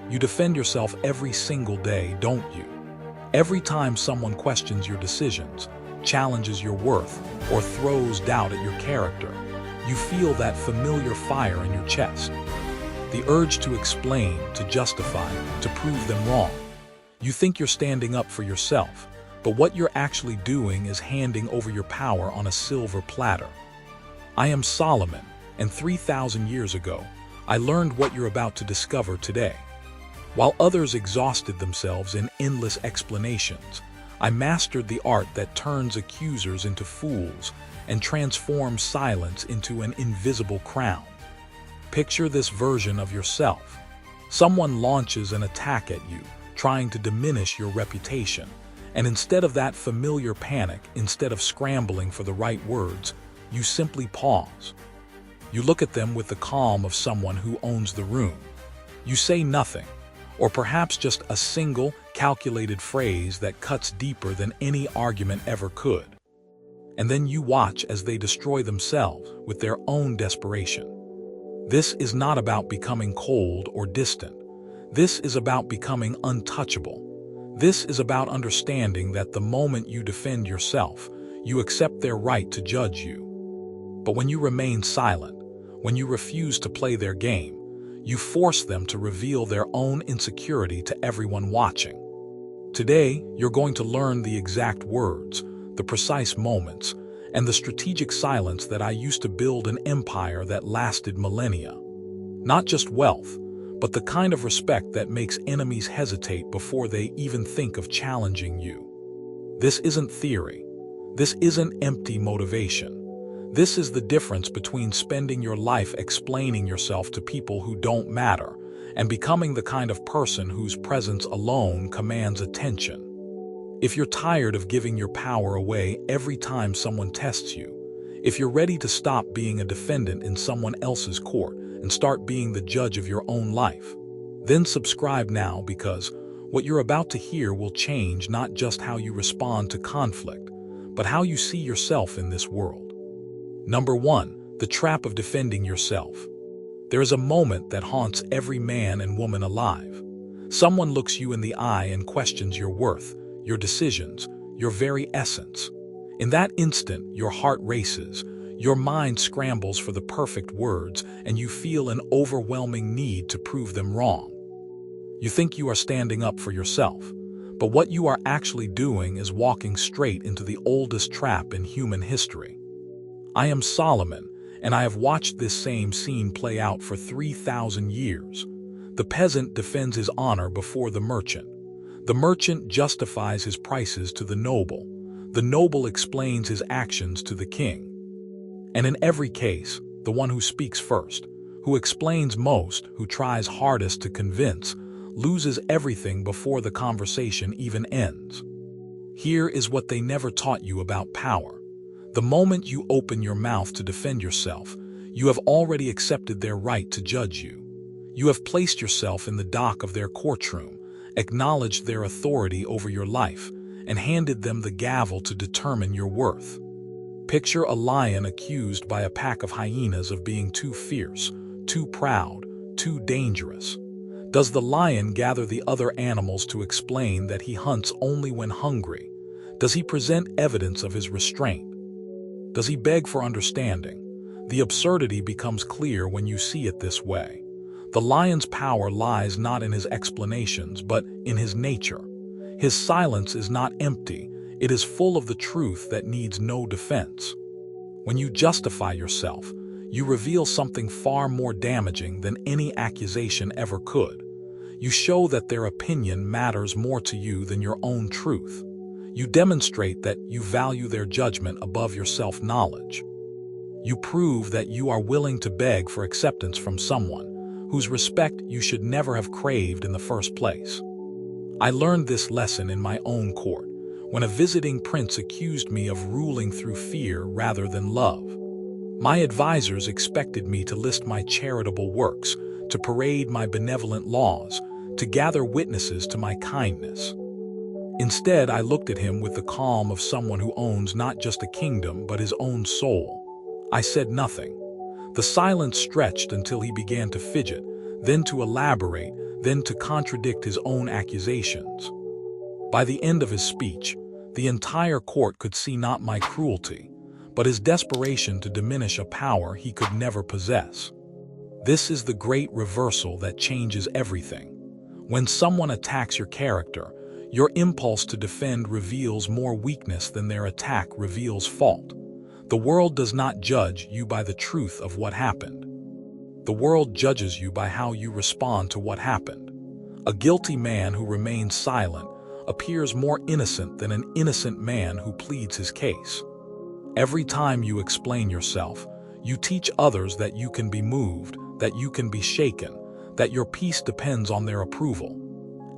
You defend yourself every single day, don't you? Every time someone questions your decisions, challenges your worth, or throws doubt at your character, you feel that familiar fire in your chest. The urge to explain, to justify, to prove them wrong. You think you're standing up for yourself, but what you're actually doing is handing over your power on a silver platter. I am Solomon, and 3,000 years ago, I learned what you're about to discover today. While others exhausted themselves in endless explanations, I mastered the art that turns accusers into fools and transforms silence into an invisible crown. Picture this version of yourself. Someone launches an attack at you, trying to diminish your reputation, and instead of that familiar panic, instead of scrambling for the right words, you simply pause. You look at them with the calm of someone who owns the room. You say nothing, or perhaps just a single, calculated phrase that cuts deeper than any argument ever could. And then you watch as they destroy themselves with their own desperation. This is not about becoming cold or distant. This is about becoming untouchable. This is about understanding that the moment you defend yourself, you accept their right to judge you. But when you remain silent, when you refuse to play their game, you force them to reveal their own insecurity to everyone watching. Today, you're going to learn the exact words, the precise moments, and the strategic silence that I used to build an empire that lasted millennia. Not just wealth, but the kind of respect that makes enemies hesitate before they even think of challenging you. This isn't theory. This isn't empty motivation. This is the difference between spending your life explaining yourself to people who don't matter and becoming the kind of person whose presence alone commands attention. If you're tired of giving your power away every time someone tests you, if you're ready to stop being a defendant in someone else's court and start being the judge of your own life, then subscribe now, because what you're about to hear will change not just how you respond to conflict, but how you see yourself in this world. Number 1, the trap of defending yourself. There is a moment that haunts every man and woman alive. Someone looks you in the eye and questions your worth, your decisions, your very essence. In that instant, your heart races, your mind scrambles for the perfect words, and you feel an overwhelming need to prove them wrong. You think you are standing up for yourself, but what you are actually doing is walking straight into the oldest trap in human history. I am Solomon, and I have watched this same scene play out for 3,000 years. The peasant defends his honor before the merchant. The merchant justifies his prices to the noble. The noble explains his actions to the king. And in every case, the one who speaks first, who explains most, who tries hardest to convince, loses everything before the conversation even ends. Here is what they never taught you about power. The moment you open your mouth to defend yourself, you have already accepted their right to judge you. You have placed yourself in the dock of their courtroom, acknowledged their authority over your life, and handed them the gavel to determine your worth. Picture a lion accused by a pack of hyenas of being too fierce, too proud, too dangerous. Does the lion gather the other animals to explain that he hunts only when hungry? Does he present evidence of his restraint? Does he beg for understanding? The absurdity becomes clear when you see it this way. The lion's power lies not in his explanations, but in his nature. His silence is not empty, it is full of the truth that needs no defense. When you justify yourself, you reveal something far more damaging than any accusation ever could. You show that their opinion matters more to you than your own truth. You demonstrate that you value their judgment above your self-knowledge. You prove that you are willing to beg for acceptance from someone whose respect you should never have craved in the first place. I learned this lesson in my own court, when a visiting prince accused me of ruling through fear rather than love. My advisors expected me to list my charitable works, to parade my benevolent laws, to gather witnesses to my kindness. Instead, I looked at him with the calm of someone who owns not just a kingdom but his own soul. I said nothing. The silence stretched until he began to fidget, then to elaborate, then to contradict his own accusations. By the end of his speech, the entire court could see not my cruelty, but his desperation to diminish a power he could never possess. This is the great reversal that changes everything. When someone attacks your character, your impulse to defend reveals more weakness than their attack reveals fault. The world does not judge you by the truth of what happened. The world judges you by how you respond to what happened. A guilty man who remains silent appears more innocent than an innocent man who pleads his case. Every time you explain yourself, you teach others that you can be moved, that you can be shaken, that your peace depends on their approval.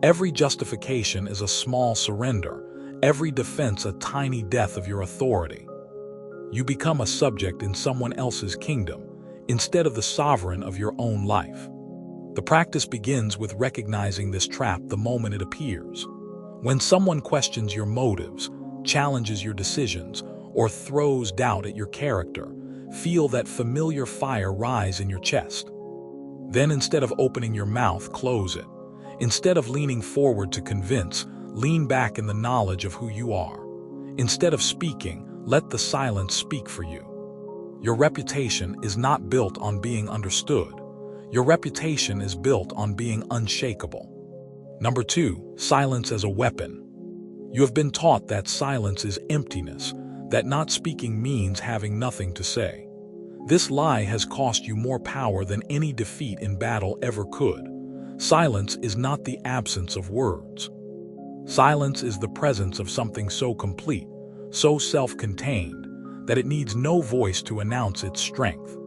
Every justification is a small surrender, every defense a tiny death of your authority. You become a subject in someone else's kingdom, instead of the sovereign of your own life. The practice begins with recognizing this trap the moment it appears. When someone questions your motives, challenges your decisions, or throws doubt at your character, feel that familiar fire rise in your chest. Then instead of opening your mouth, close it. Instead of leaning forward to convince, lean back in the knowledge of who you are. Instead of speaking, let the silence speak for you. Your reputation is not built on being understood. Your reputation is built on being unshakable. Number 2, silence as a weapon. You have been taught that silence is emptiness, that not speaking means having nothing to say. This lie has cost you more power than any defeat in battle ever could. Silence is not the absence of words. Silence is the presence of something so complete, so self-contained, that it needs no voice to announce its strength.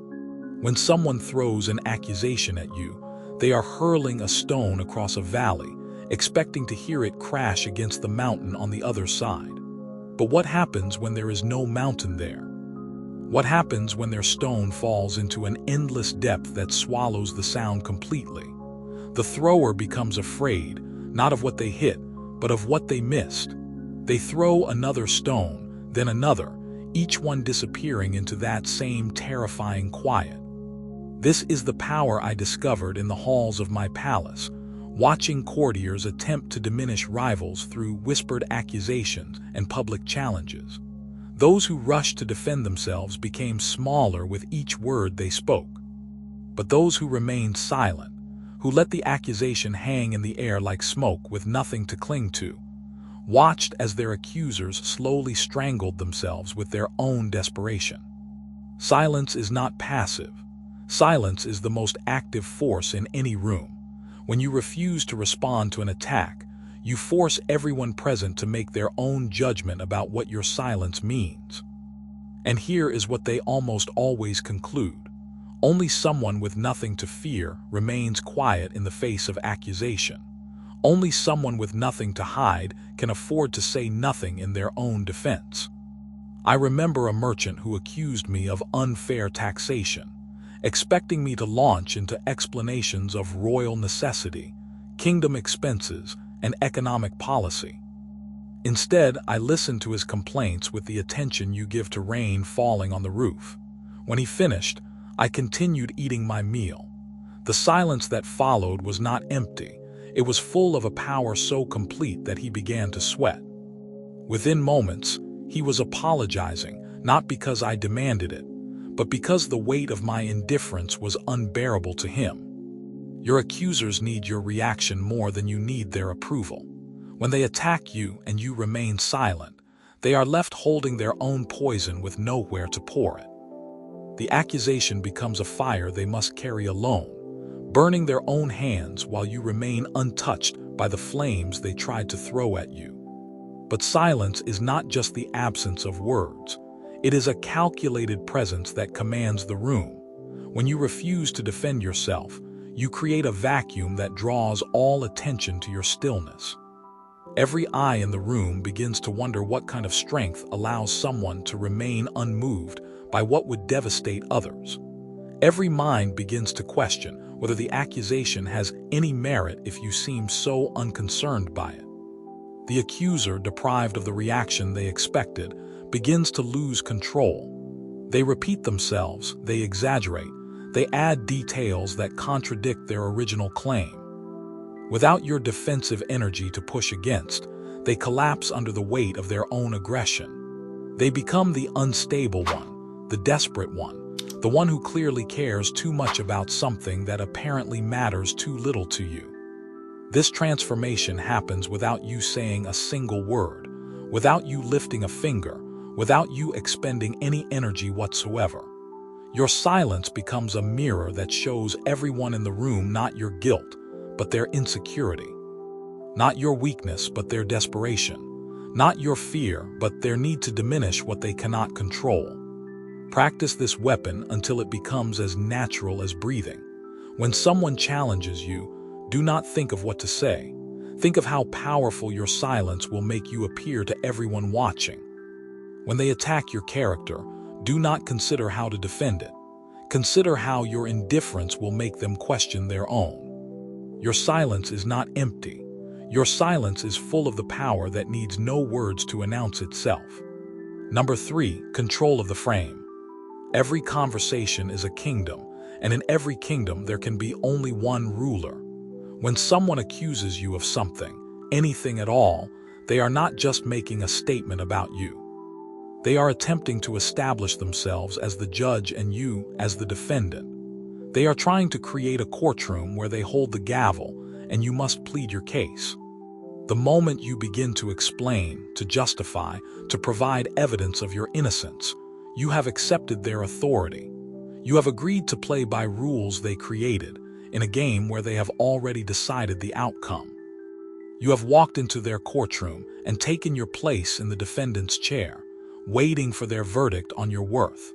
When someone throws an accusation at you, they are hurling a stone across a valley, expecting to hear it crash against the mountain on the other side. But what happens when there is no mountain there? What happens when their stone falls into an endless depth that swallows the sound completely? The thrower becomes afraid, not of what they hit, but of what they missed. They throw another stone, then another, each one disappearing into that same terrifying quiet. This is the power I discovered in the halls of my palace, watching courtiers attempt to diminish rivals through whispered accusations and public challenges. Those who rushed to defend themselves became smaller with each word they spoke. But those who remained silent, who let the accusation hang in the air like smoke with nothing to cling to, watched as their accusers slowly strangled themselves with their own desperation. Silence is not passive. Silence is the most active force in any room. When you refuse to respond to an attack, you force everyone present to make their own judgment about what your silence means. And here is what they almost always conclude. Only someone with nothing to fear remains quiet in the face of accusation. Only someone with nothing to hide can afford to say nothing in their own defense. I remember a merchant who accused me of unfair taxation, expecting me to launch into explanations of royal necessity, kingdom expenses, and economic policy. Instead, I listened to his complaints with the attention you give to rain falling on the roof. When he finished, I continued eating my meal. The silence that followed was not empty. It was full of a power so complete that he began to sweat. Within moments, he was apologizing, not because I demanded it, but because the weight of my indifference was unbearable to him. Your accusers need your reaction more than you need their approval. When they attack you and you remain silent, they are left holding their own poison with nowhere to pour it. The accusation becomes a fire they must carry alone, burning their own hands while you remain untouched by the flames they tried to throw at you. But silence is not just the absence of words. It is a calculated presence that commands the room. When you refuse to defend yourself, you create a vacuum that draws all attention to your stillness. Every eye in the room begins to wonder what kind of strength allows someone to remain unmoved by what would devastate others. Every mind begins to question whether the accusation has any merit if you seem so unconcerned by it. The accuser, deprived of the reaction they expected, begins to lose control. They repeat themselves, they exaggerate, they add details that contradict their original claim. Without your defensive energy to push against, they collapse under the weight of their own aggression. They become the unstable one, the desperate one, the one who clearly cares too much about something that apparently matters too little to you. This transformation happens without you saying a single word, without you lifting a finger, without you expending any energy whatsoever. Your silence becomes a mirror that shows everyone in the room not your guilt, but their insecurity. Not your weakness, but their desperation. Not your fear, but their need to diminish what they cannot control. Practice this weapon until it becomes as natural as breathing. When someone challenges you, do not think of what to say. Think of how powerful your silence will make you appear to everyone watching. When they attack your character, do not consider how to defend it. Consider how your indifference will make them question their own. Your silence is not empty. Your silence is full of the power that needs no words to announce itself. Number 3, control of the frame. Every conversation is a kingdom, and in every kingdom there can be only one ruler. When someone accuses you of something, anything at all, they are not just making a statement about you. They are attempting to establish themselves as the judge and you as the defendant. They are trying to create a courtroom where they hold the gavel and you must plead your case. The moment you begin to explain, to justify, to provide evidence of your innocence, you have accepted their authority. You have agreed to play by rules they created, in a game where they have already decided the outcome. You have walked into their courtroom and taken your place in the defendant's chair, waiting for their verdict on your worth.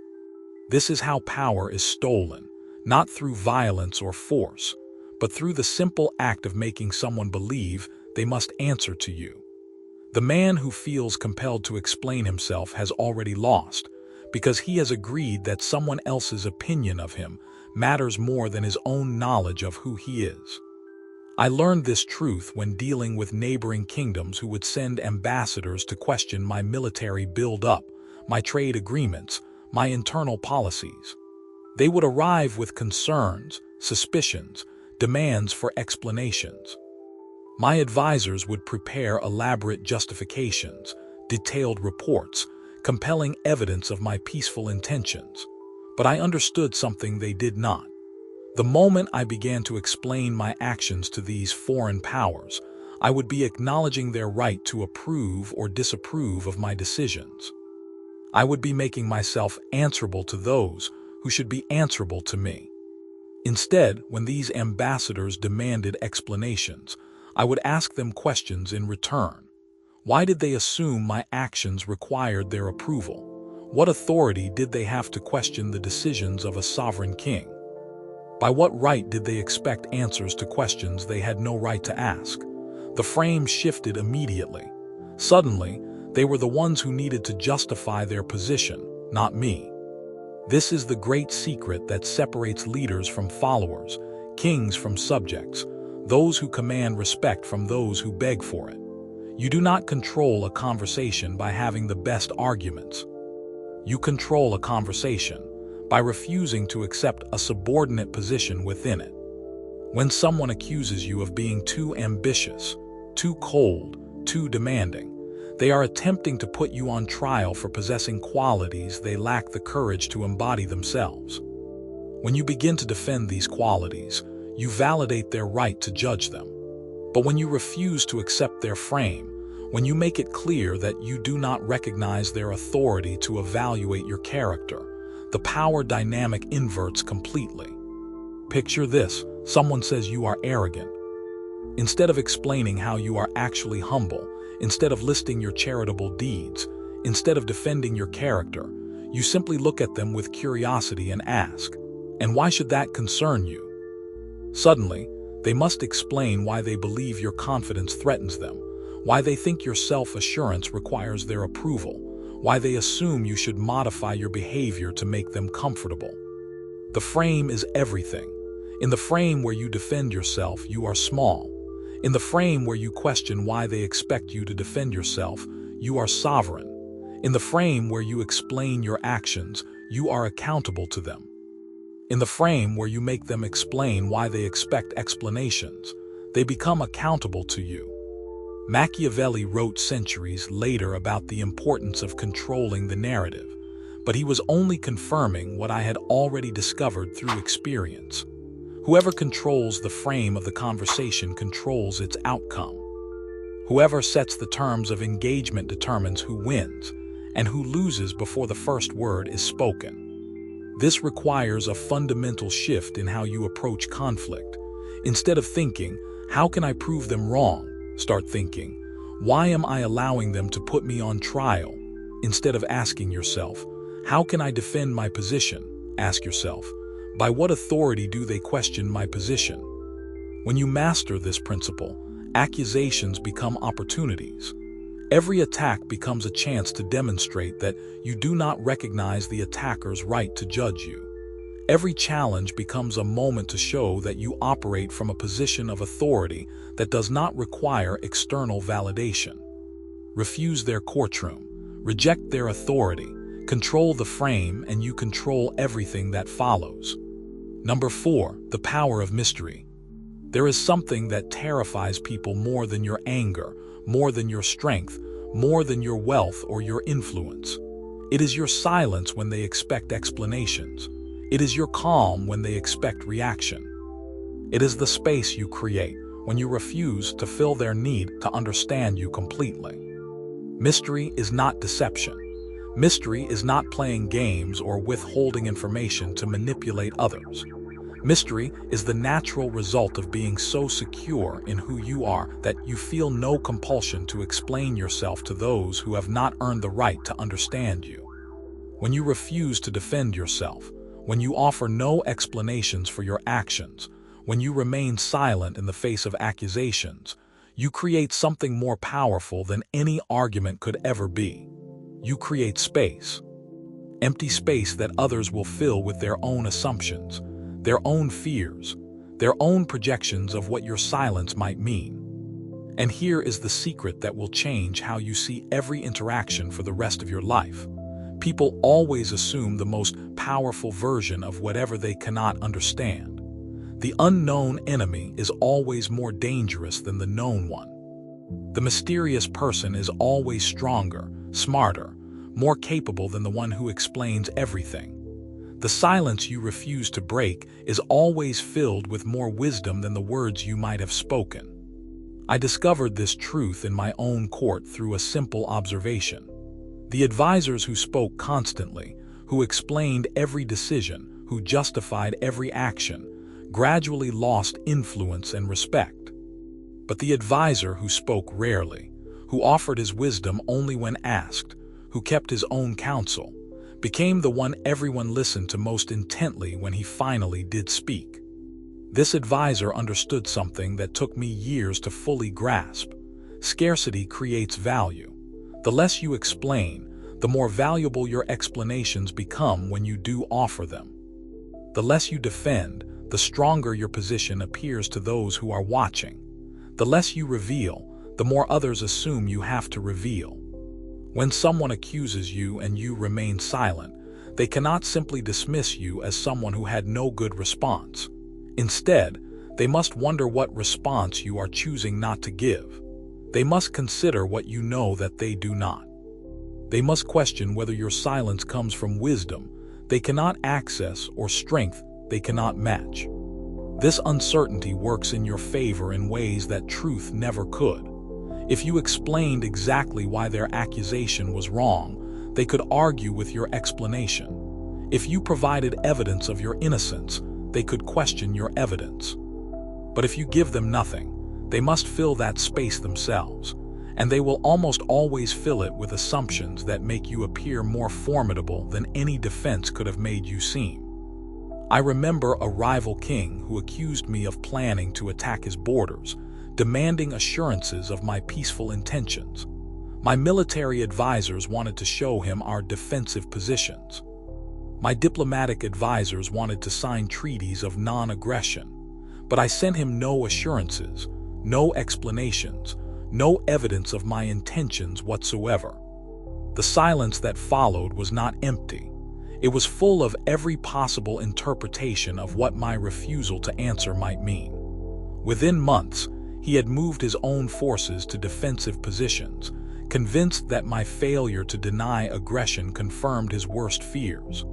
This is how power is stolen, not through violence or force, but through the simple act of making someone believe they must answer to you. The man who feels compelled to explain himself has already lost, because he has agreed that someone else's opinion of him matters more than his own knowledge of who he is. I learned this truth when dealing with neighboring kingdoms who would send ambassadors to question my military build-up, my trade agreements, my internal policies. They would arrive with concerns, suspicions, demands for explanations. My advisors would prepare elaborate justifications, detailed reports, compelling evidence of my peaceful intentions. But I understood something they did not. The moment I began to explain my actions to these foreign powers, I would be acknowledging their right to approve or disapprove of my decisions. I would be making myself answerable to those who should be answerable to me. Instead, when these ambassadors demanded explanations, I would ask them questions in return. Why did they assume my actions required their approval? What authority did they have to question the decisions of a sovereign king? By what right did they expect answers to questions they had no right to ask? The frame shifted immediately. Suddenly, they were the ones who needed to justify their position, not me. This is the great secret that separates leaders from followers, kings from subjects, those who command respect from those who beg for it. You do not control a conversation by having the best arguments. You control a conversation by refusing to accept a subordinate position within it. When someone accuses you of being too ambitious, too cold, too demanding, they are attempting to put you on trial for possessing qualities they lack the courage to embody themselves. When you begin to defend these qualities, you validate their right to judge them. But when you refuse to accept their frame, when you make it clear that you do not recognize their authority to evaluate your character, the power dynamic inverts completely. Picture this: someone says you are arrogant. Instead of explaining how you are actually humble, instead of listing your charitable deeds, instead of defending your character, you simply look at them with curiosity and ask, "And why should that concern you?" Suddenly, they must explain why they believe your confidence threatens them, why they think your self-assurance requires their approval, why they assume you should modify your behavior to make them comfortable. The frame is everything. In the frame where you defend yourself, you are small. In the frame where you question why they expect you to defend yourself, you are sovereign. In the frame where you explain your actions, you are accountable to them. In the frame where you make them explain why they expect explanations, They become accountable to you. Machiavelli wrote centuries later about the importance of controlling the narrative, but he was only confirming what I had already discovered through experience. Whoever controls the frame of the conversation controls its outcome. Whoever sets the terms of engagement determines who wins, and who loses before the first word is spoken. This requires a fundamental shift in how you approach conflict. Instead of thinking, "How can I prove them wrong?" start thinking, "Why am I allowing them to put me on trial?" Instead of asking yourself, "How can I defend my position?" ask yourself, "By what authority do they question my position?" When you master this principle, accusations become opportunities. Every attack becomes a chance to demonstrate that you do not recognize the attacker's right to judge you. Every challenge becomes a moment to show that you operate from a position of authority that does not require external validation. Refuse their courtroom, reject their authority, control the frame, and you control everything that follows. Number 4, the power of mystery. There is something that terrifies people more than your anger, more than your strength, more than your wealth or your influence. It is your silence when they expect explanations. It is your calm when they expect reaction. It is the space you create when you refuse to fill their need to understand you completely. Mystery is not deception. Mystery is not playing games or withholding information to manipulate others. Mystery is the natural result of being so secure in who you are that you feel no compulsion to explain yourself to those who have not earned the right to understand you. When you refuse to defend yourself, when you offer no explanations for your actions, when you remain silent in the face of accusations, you create something more powerful than any argument could ever be. You create space. Empty space that others will fill with their own assumptions, their own fears, their own projections of what your silence might mean. And here is the secret that will change how you see every interaction for the rest of your life. People always assume the most powerful version of whatever they cannot understand. The unknown enemy is always more dangerous than the known one. The mysterious person is always stronger, smarter, more capable than the one who explains everything. The silence you refuse to break is always filled with more wisdom than the words you might have spoken. I discovered this truth in my own court through a simple observation. The advisors who spoke constantly, who explained every decision, who justified every action, gradually lost influence and respect. But the advisor who spoke rarely, who offered his wisdom only when asked, who kept his own counsel, became the one everyone listened to most intently when he finally did speak. This advisor understood something that took me years to fully grasp. Scarcity creates value. The less you explain, the more valuable your explanations become when you do offer them. The less you defend, the stronger your position appears to those who are watching. The less you reveal, the more others assume you have to reveal. When someone accuses you and you remain silent, they cannot simply dismiss you as someone who had no good response. Instead, they must wonder what response you are choosing not to give. They must consider what you know that they do not. They must question whether your silence comes from wisdom they cannot access or strength they cannot match. This uncertainty works in your favor in ways that truth never could. If you explained exactly why their accusation was wrong, they could argue with your explanation. If you provided evidence of your innocence, they could question your evidence. But if you give them nothing, they must fill that space themselves, and they will almost always fill it with assumptions that make you appear more formidable than any defense could have made you seem. I remember a rival king who accused me of planning to attack his borders, demanding assurances of my peaceful intentions. My military advisors wanted to show him our defensive positions. My diplomatic advisors wanted to sign treaties of non-aggression, but I sent him no assurances, no explanations, no evidence of my intentions whatsoever. The silence that followed was not empty. It was full of every possible interpretation of what my refusal to answer might mean. Within months, He had moved his own forces to defensive positions, convinced that my failure to deny aggression confirmed his worst fears.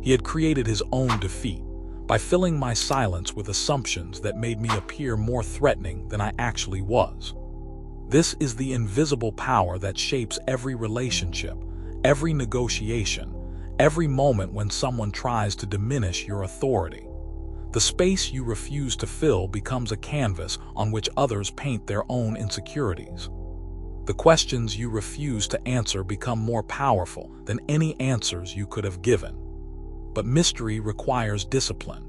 He had created his own defeat by filling my silence with assumptions that made me appear more threatening than I actually was. This is the invisible power that shapes every relationship, every negotiation, every moment when someone tries to diminish your authority. The space you refuse to fill becomes a canvas on which others paint their own insecurities. The questions you refuse to answer become more powerful than any answers you could have given. But mystery requires discipline.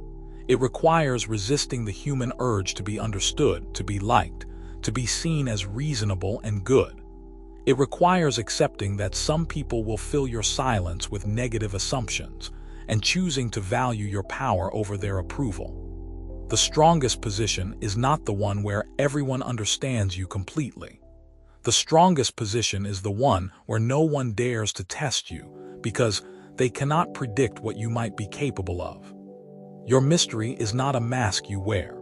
It requires resisting the human urge to be understood, to be liked, to be seen as reasonable and good. It requires accepting that some people will fill your silence with negative assumptions and choosing to value your power over their approval. The strongest position is not the one where everyone understands you completely. The strongest position is the one where no one dares to test you because they cannot predict what you might be capable of. Your mystery is not a mask you wear.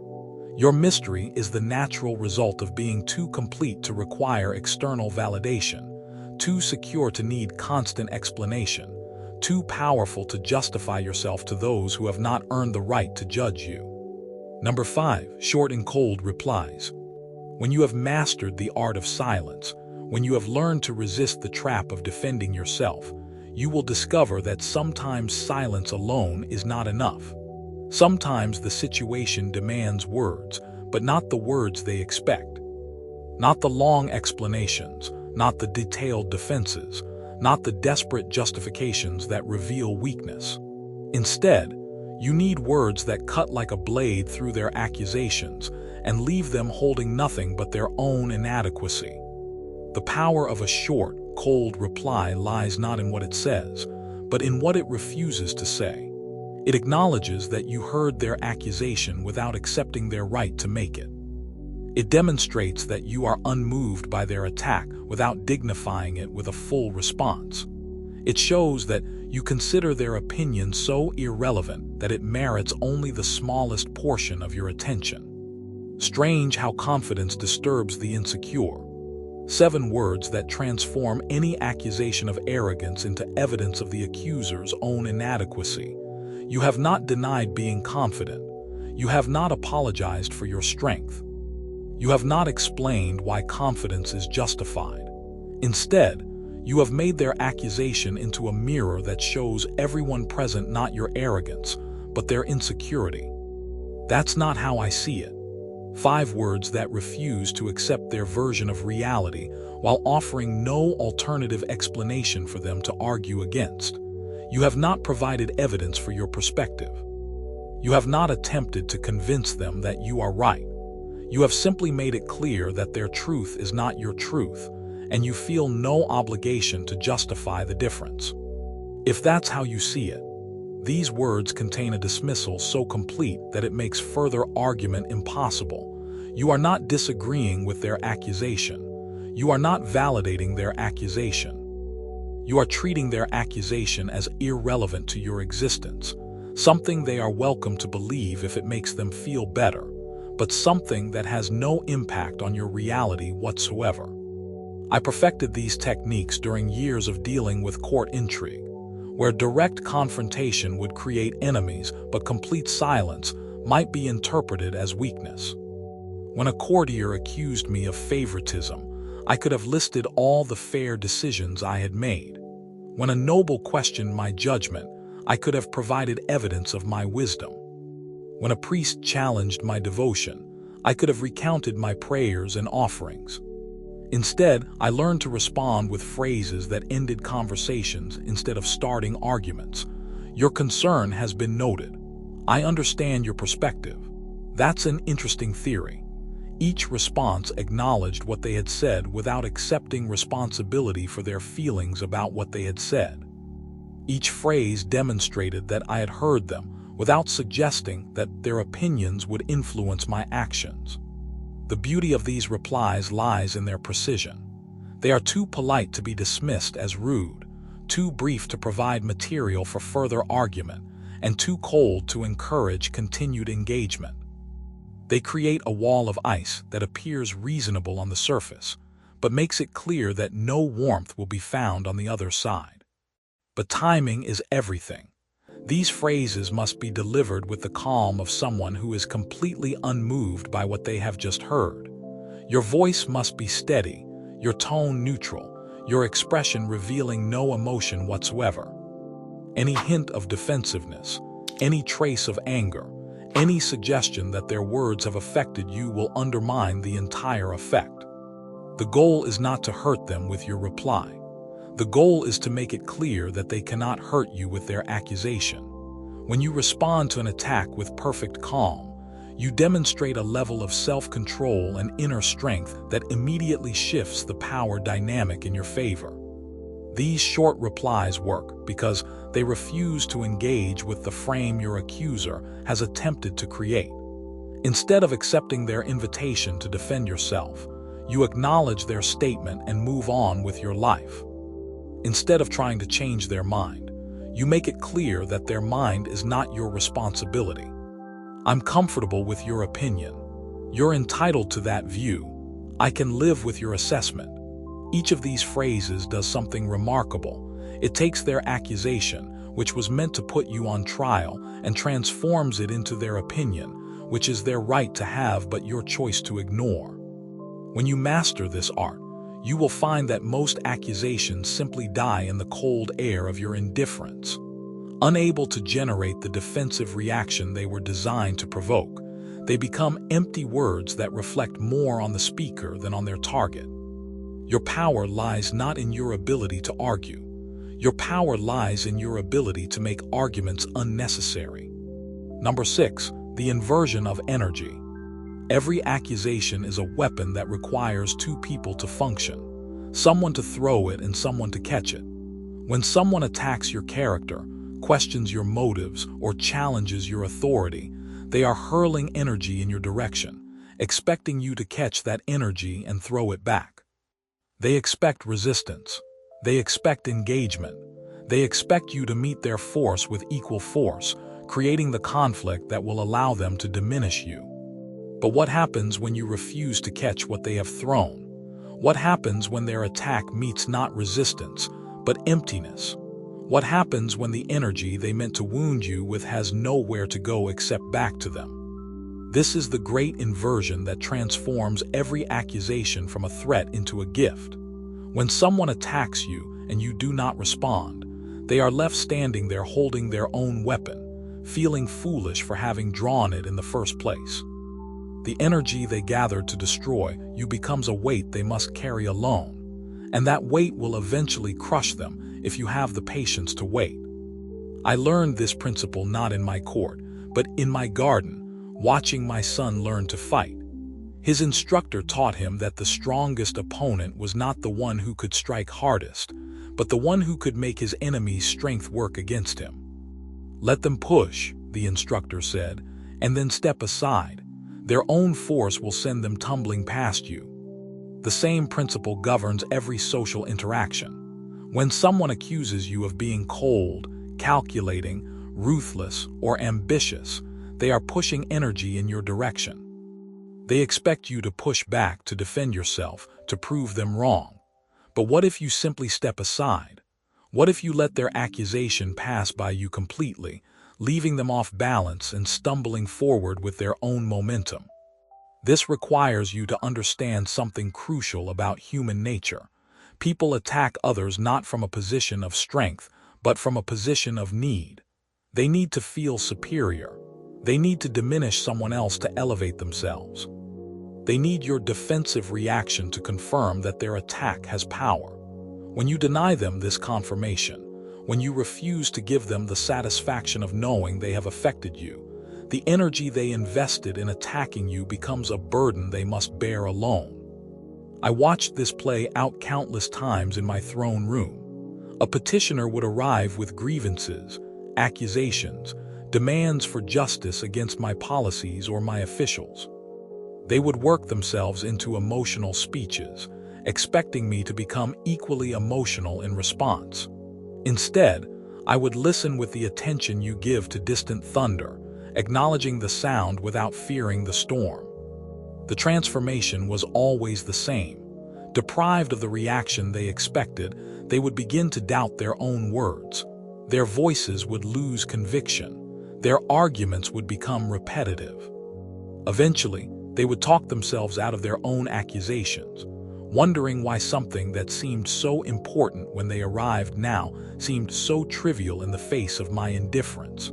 Your mystery is the natural result of being too complete to require external validation, too secure to need constant explanation, too powerful to justify yourself to those who have not earned the right to judge you. Number 5, short and cold replies. When you have mastered the art of silence, when you have learned to resist the trap of defending yourself, you will discover that sometimes silence alone is not enough. Sometimes the situation demands words, but not the words they expect. Not the long explanations, not the detailed defenses, not the desperate justifications that reveal weakness. Instead, you need words that cut like a blade through their accusations and leave them holding nothing but their own inadequacy. The power of a short, cold reply lies not in what it says, but in what it refuses to say. It acknowledges that you heard their accusation without accepting their right to make it. It demonstrates that you are unmoved by their attack without dignifying it with a full response. It shows that you consider their opinion so irrelevant that it merits only the smallest portion of your attention. Strange how confidence disturbs the insecure. 7 words that transform any accusation of arrogance into evidence of the accuser's own inadequacy. You have not denied being confident. You have not apologized for your strength. You have not explained why confidence is justified. Instead, you have made their accusation into a mirror that shows everyone present not your arrogance, but their insecurity. That's not how I see it. 5 words that refuse to accept their version of reality while offering no alternative explanation for them to argue against. You have not provided evidence for your perspective. You have not attempted to convince them that you are right. You have simply made it clear that their truth is not your truth, and you feel no obligation to justify the difference. If that's how you see it, these words contain a dismissal so complete that it makes further argument impossible. You are not disagreeing with their accusation. You are not validating their accusation. You are treating their accusation as irrelevant to your existence, something they are welcome to believe if it makes them feel better, but something that has no impact on your reality whatsoever. I perfected these techniques during years of dealing with court intrigue, where direct confrontation would create enemies, but complete silence might be interpreted as weakness. When a courtier accused me of favoritism, I could have listed all the fair decisions I had made. When a noble questioned my judgment, I could have provided evidence of my wisdom. When a priest challenged my devotion, I could have recounted my prayers and offerings. Instead, I learned to respond with phrases that ended conversations instead of starting arguments. Your concern has been noted. I understand your perspective. That's an interesting theory. Each response acknowledged what they had said without accepting responsibility for their feelings about what they had said. Each phrase demonstrated that I had heard them without suggesting that their opinions would influence my actions. The beauty of these replies lies in their precision. They are too polite to be dismissed as rude, too brief to provide material for further argument, and too cold to encourage continued engagement. They create a wall of ice that appears reasonable on the surface, but makes it clear that no warmth will be found on the other side. But timing is everything. These phrases must be delivered with the calm of someone who is completely unmoved by what they have just heard. Your voice must be steady, your tone neutral, your expression revealing no emotion whatsoever. Any hint of defensiveness, any trace of anger, any suggestion that their words have affected you will undermine the entire effect. The goal is not to hurt them with your reply. The goal is to make it clear that they cannot hurt you with their accusation. When you respond to an attack with perfect calm, you demonstrate a level of self-control and inner strength that immediately shifts the power dynamic in your favor. These short replies work because they refuse to engage with the frame your accuser has attempted to create. Instead of accepting their invitation to defend yourself, you acknowledge their statement and move on with your life. Instead of trying to change their mind, you make it clear that their mind is not your responsibility. I'm comfortable with your opinion. You're entitled to that view. I can live with your assessment. Each of these phrases does something remarkable. It takes their accusation, which was meant to put you on trial, and transforms it into their opinion, which is their right to have but your choice to ignore. When you master this art, you will find that most accusations simply die in the cold air of your indifference. Unable to generate the defensive reaction they were designed to provoke, they become empty words that reflect more on the speaker than on their target. Your power lies not in your ability to argue. Your power lies in your ability to make arguments unnecessary. Number 6, the inversion of energy. Every accusation is a weapon that requires two people to function, someone to throw it and someone to catch it. When someone attacks your character, questions your motives, or challenges your authority, they are hurling energy in your direction, expecting you to catch that energy and throw it back. They expect resistance. They expect engagement. They expect you to meet their force with equal force, creating the conflict that will allow them to diminish you. But what happens when you refuse to catch what they have thrown? What happens when their attack meets not resistance, but emptiness? What happens when the energy they meant to wound you with has nowhere to go except back to them? This is the great inversion that transforms every accusation from a threat into a gift. When someone attacks you and you do not respond, they are left standing there holding their own weapon, feeling foolish for having drawn it in the first place. The energy they gathered to destroy you becomes a weight they must carry alone, and that weight will eventually crush them if you have the patience to wait. I learned this principle not in my court, but in my garden, watching my son learn to fight. His instructor taught him that the strongest opponent was not the one who could strike hardest, but the one who could make his enemy's strength work against him. Let them push, the instructor said, and then step aside. Their own force will send them tumbling past you. The same principle governs every social interaction. When someone accuses you of being cold, calculating, ruthless, or ambitious, they are pushing energy in your direction. They expect you to push back, to defend yourself, to prove them wrong. But what if you simply step aside? What if you let their accusation pass by you completely, leaving them off balance and stumbling forward with their own momentum? This requires you to understand something crucial about human nature. People attack others not from a position of strength, but from a position of need. They need to feel superior. They need to diminish someone else to elevate themselves. They need your defensive reaction to confirm that their attack has power. When you deny them this confirmation, when you refuse to give them the satisfaction of knowing they have affected you, the energy they invested in attacking you becomes a burden they must bear alone. I watched this play out countless times in my throne room. A petitioner would arrive with grievances, accusations, demands for justice against my policies or my officials. They would work themselves into emotional speeches, expecting me to become equally emotional in response. Instead, I would listen with the attention you give to distant thunder, acknowledging the sound without fearing the storm. The transformation was always the same. Deprived of the reaction they expected, they would begin to doubt their own words. Their voices would lose conviction. Their arguments would become repetitive. Eventually, they would talk themselves out of their own accusations, wondering why something that seemed so important when they arrived now seemed so trivial in the face of my indifference.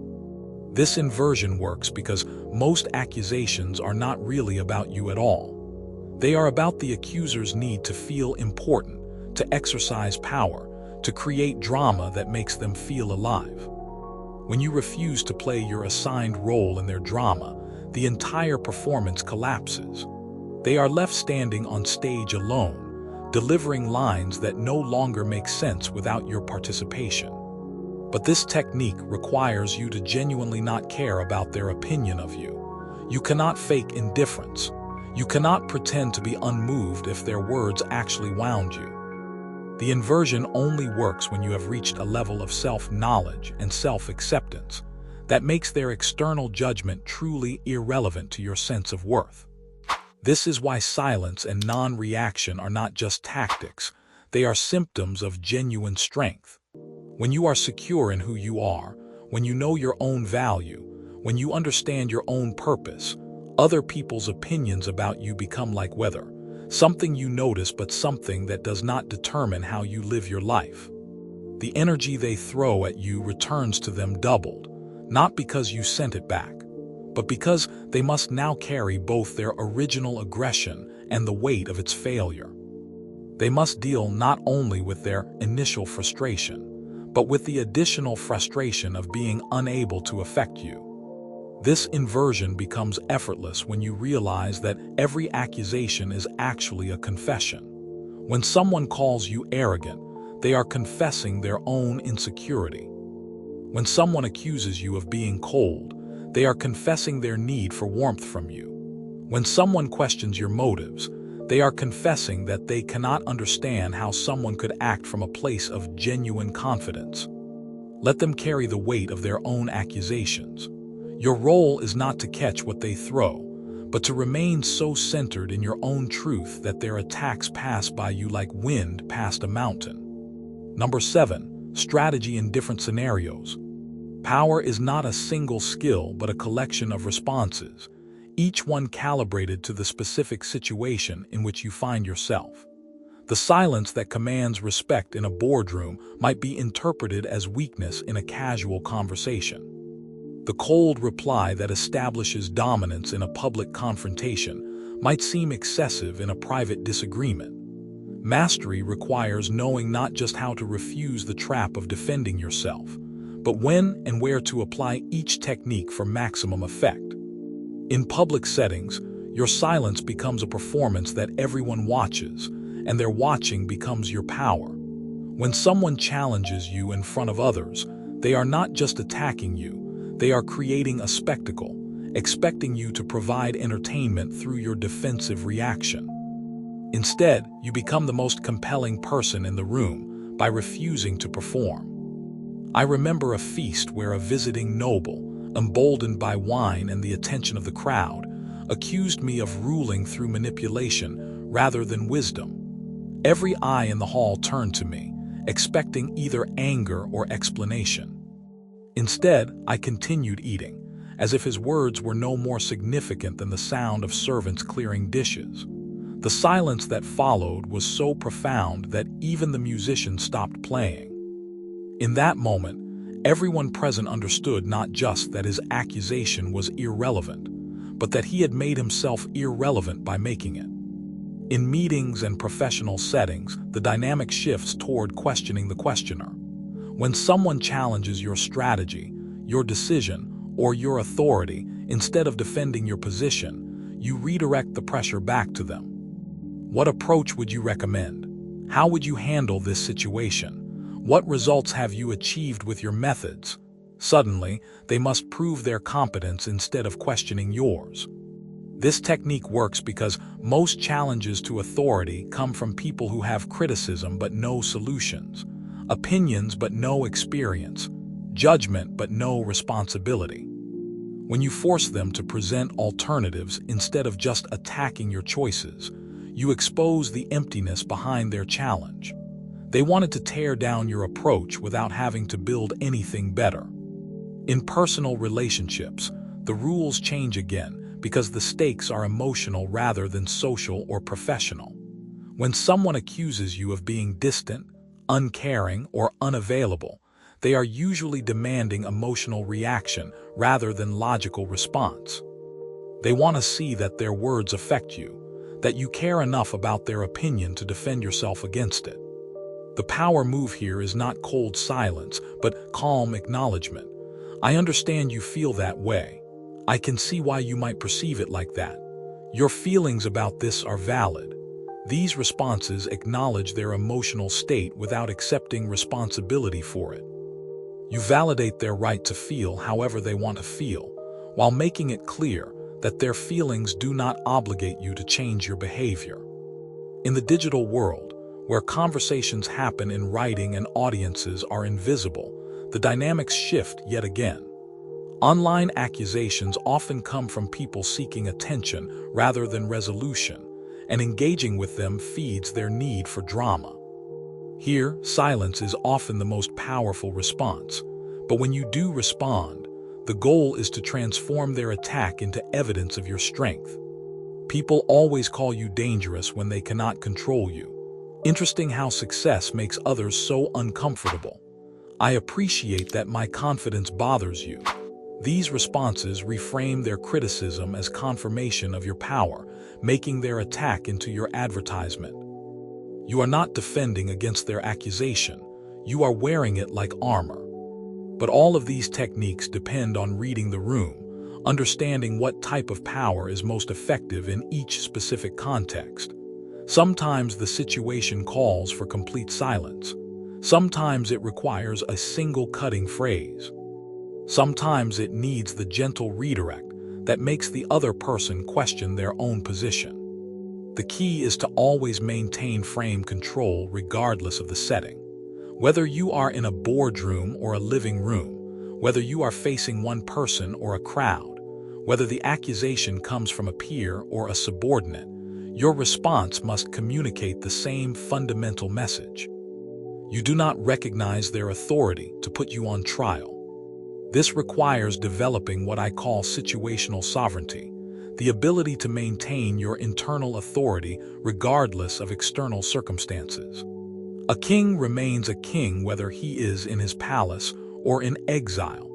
This inversion works because most accusations are not really about you at all. They are about the accuser's need to feel important, to exercise power, to create drama that makes them feel alive. When you refuse to play your assigned role in their drama, the entire performance collapses. They are left standing on stage alone, delivering lines that no longer make sense without your participation. But this technique requires you to genuinely not care about their opinion of you. You cannot fake indifference. You cannot pretend to be unmoved if their words actually wound you. The inversion only works when you have reached a level of self-knowledge and self-acceptance that makes their external judgment truly irrelevant to your sense of worth. This is why silence and non-reaction are not just tactics, they are symptoms of genuine strength. When you are secure in who you are, when you know your own value, when you understand your own purpose, other people's opinions about you become like weather, something you notice but something that does not determine how you live your life. The energy they throw at you returns to them doubled, not because you sent it back, but because they must now carry both their original aggression and the weight of its failure. They must deal not only with their initial frustration, but with the additional frustration of being unable to affect you. This inversion becomes effortless when you realize that every accusation is actually a confession. When someone calls you arrogant, they are confessing their own insecurity. When someone accuses you of being cold, they are confessing their need for warmth from you. When someone questions your motives, they are confessing that they cannot understand how someone could act from a place of genuine confidence. Let them carry the weight of their own accusations. Your role is not to catch what they throw, but to remain so centered in your own truth that their attacks pass by you like wind past a mountain. Number 7. Strategy in different scenarios. Power is not a single skill but a collection of responses, each one calibrated to the specific situation in which you find yourself. The silence that commands respect in a boardroom might be interpreted as weakness in a casual conversation. The cold reply that establishes dominance in a public confrontation might seem excessive in a private disagreement. Mastery requires knowing not just how to refuse the trap of defending yourself, but when and where to apply each technique for maximum effect. In public settings, your silence becomes a performance that everyone watches, and their watching becomes your power. When someone challenges you in front of others, they are not just attacking you, they are creating a spectacle, expecting you to provide entertainment through your defensive reaction. Instead, you become the most compelling person in the room by refusing to perform. I remember a feast where a visiting noble, emboldened by wine and the attention of the crowd, accused me of ruling through manipulation rather than wisdom. Every eye in the hall turned to me, expecting either anger or explanation. Instead, I continued eating, as if his words were no more significant than the sound of servants clearing dishes. The silence that followed was so profound that even the musician stopped playing. In that moment, everyone present understood not just that his accusation was irrelevant, but that he had made himself irrelevant by making it. In meetings and professional settings, the dynamic shifts toward questioning the questioner. When someone challenges your strategy, your decision, or your authority, instead of defending your position, you redirect the pressure back to them. What approach would you recommend? How would you handle this situation? What results have you achieved with your methods? Suddenly, they must prove their competence instead of questioning yours. This technique works because most challenges to authority come from people who have criticism but no solutions, opinions but no experience, judgment but no responsibility. When you force them to present alternatives instead of just attacking your choices, you expose the emptiness behind their challenge. They wanted to tear down your approach without having to build anything better. In personal relationships, the rules change again because the stakes are emotional rather than social or professional. When someone accuses you of being distant, uncaring, or unavailable, they are usually demanding emotional reaction rather than logical response. They want to see that their words affect you, that you care enough about their opinion to defend yourself against it. The power move here is not cold silence, but calm acknowledgement. I understand you feel that way. I can see why you might perceive it like that. Your feelings about this are valid. These responses acknowledge their emotional state without accepting responsibility for it. You validate their right to feel however they want to feel, while making it clear that their feelings do not obligate you to change your behavior. In the digital world, where conversations happen in writing and audiences are invisible, the dynamics shift yet again. Online accusations often come from people seeking attention rather than resolution, and engaging with them feeds their need for drama. Here, silence is often the most powerful response, but when you do respond, the goal is to transform their attack into evidence of your strength. People always call you dangerous when they cannot control you. Interesting how success makes others so uncomfortable. I appreciate that my confidence bothers you. These responses reframe their criticism as confirmation of your power, making their attack into your advertisement. You are not defending against their accusation. You are wearing it like armor. But all of these techniques depend on reading the room, understanding what type of power is most effective in each specific context. Sometimes the situation calls for complete silence. Sometimes it requires a single cutting phrase. Sometimes it needs the gentle redirect that makes the other person question their own position. The key is to always maintain frame control regardless of the setting. Whether you are in a boardroom or a living room, whether you are facing one person or a crowd, whether the accusation comes from a peer or a subordinate, your response must communicate the same fundamental message. You do not recognize their authority to put you on trial. This requires developing what I call situational sovereignty, the ability to maintain your internal authority regardless of external circumstances. A king remains a king whether he is in his palace or in exile,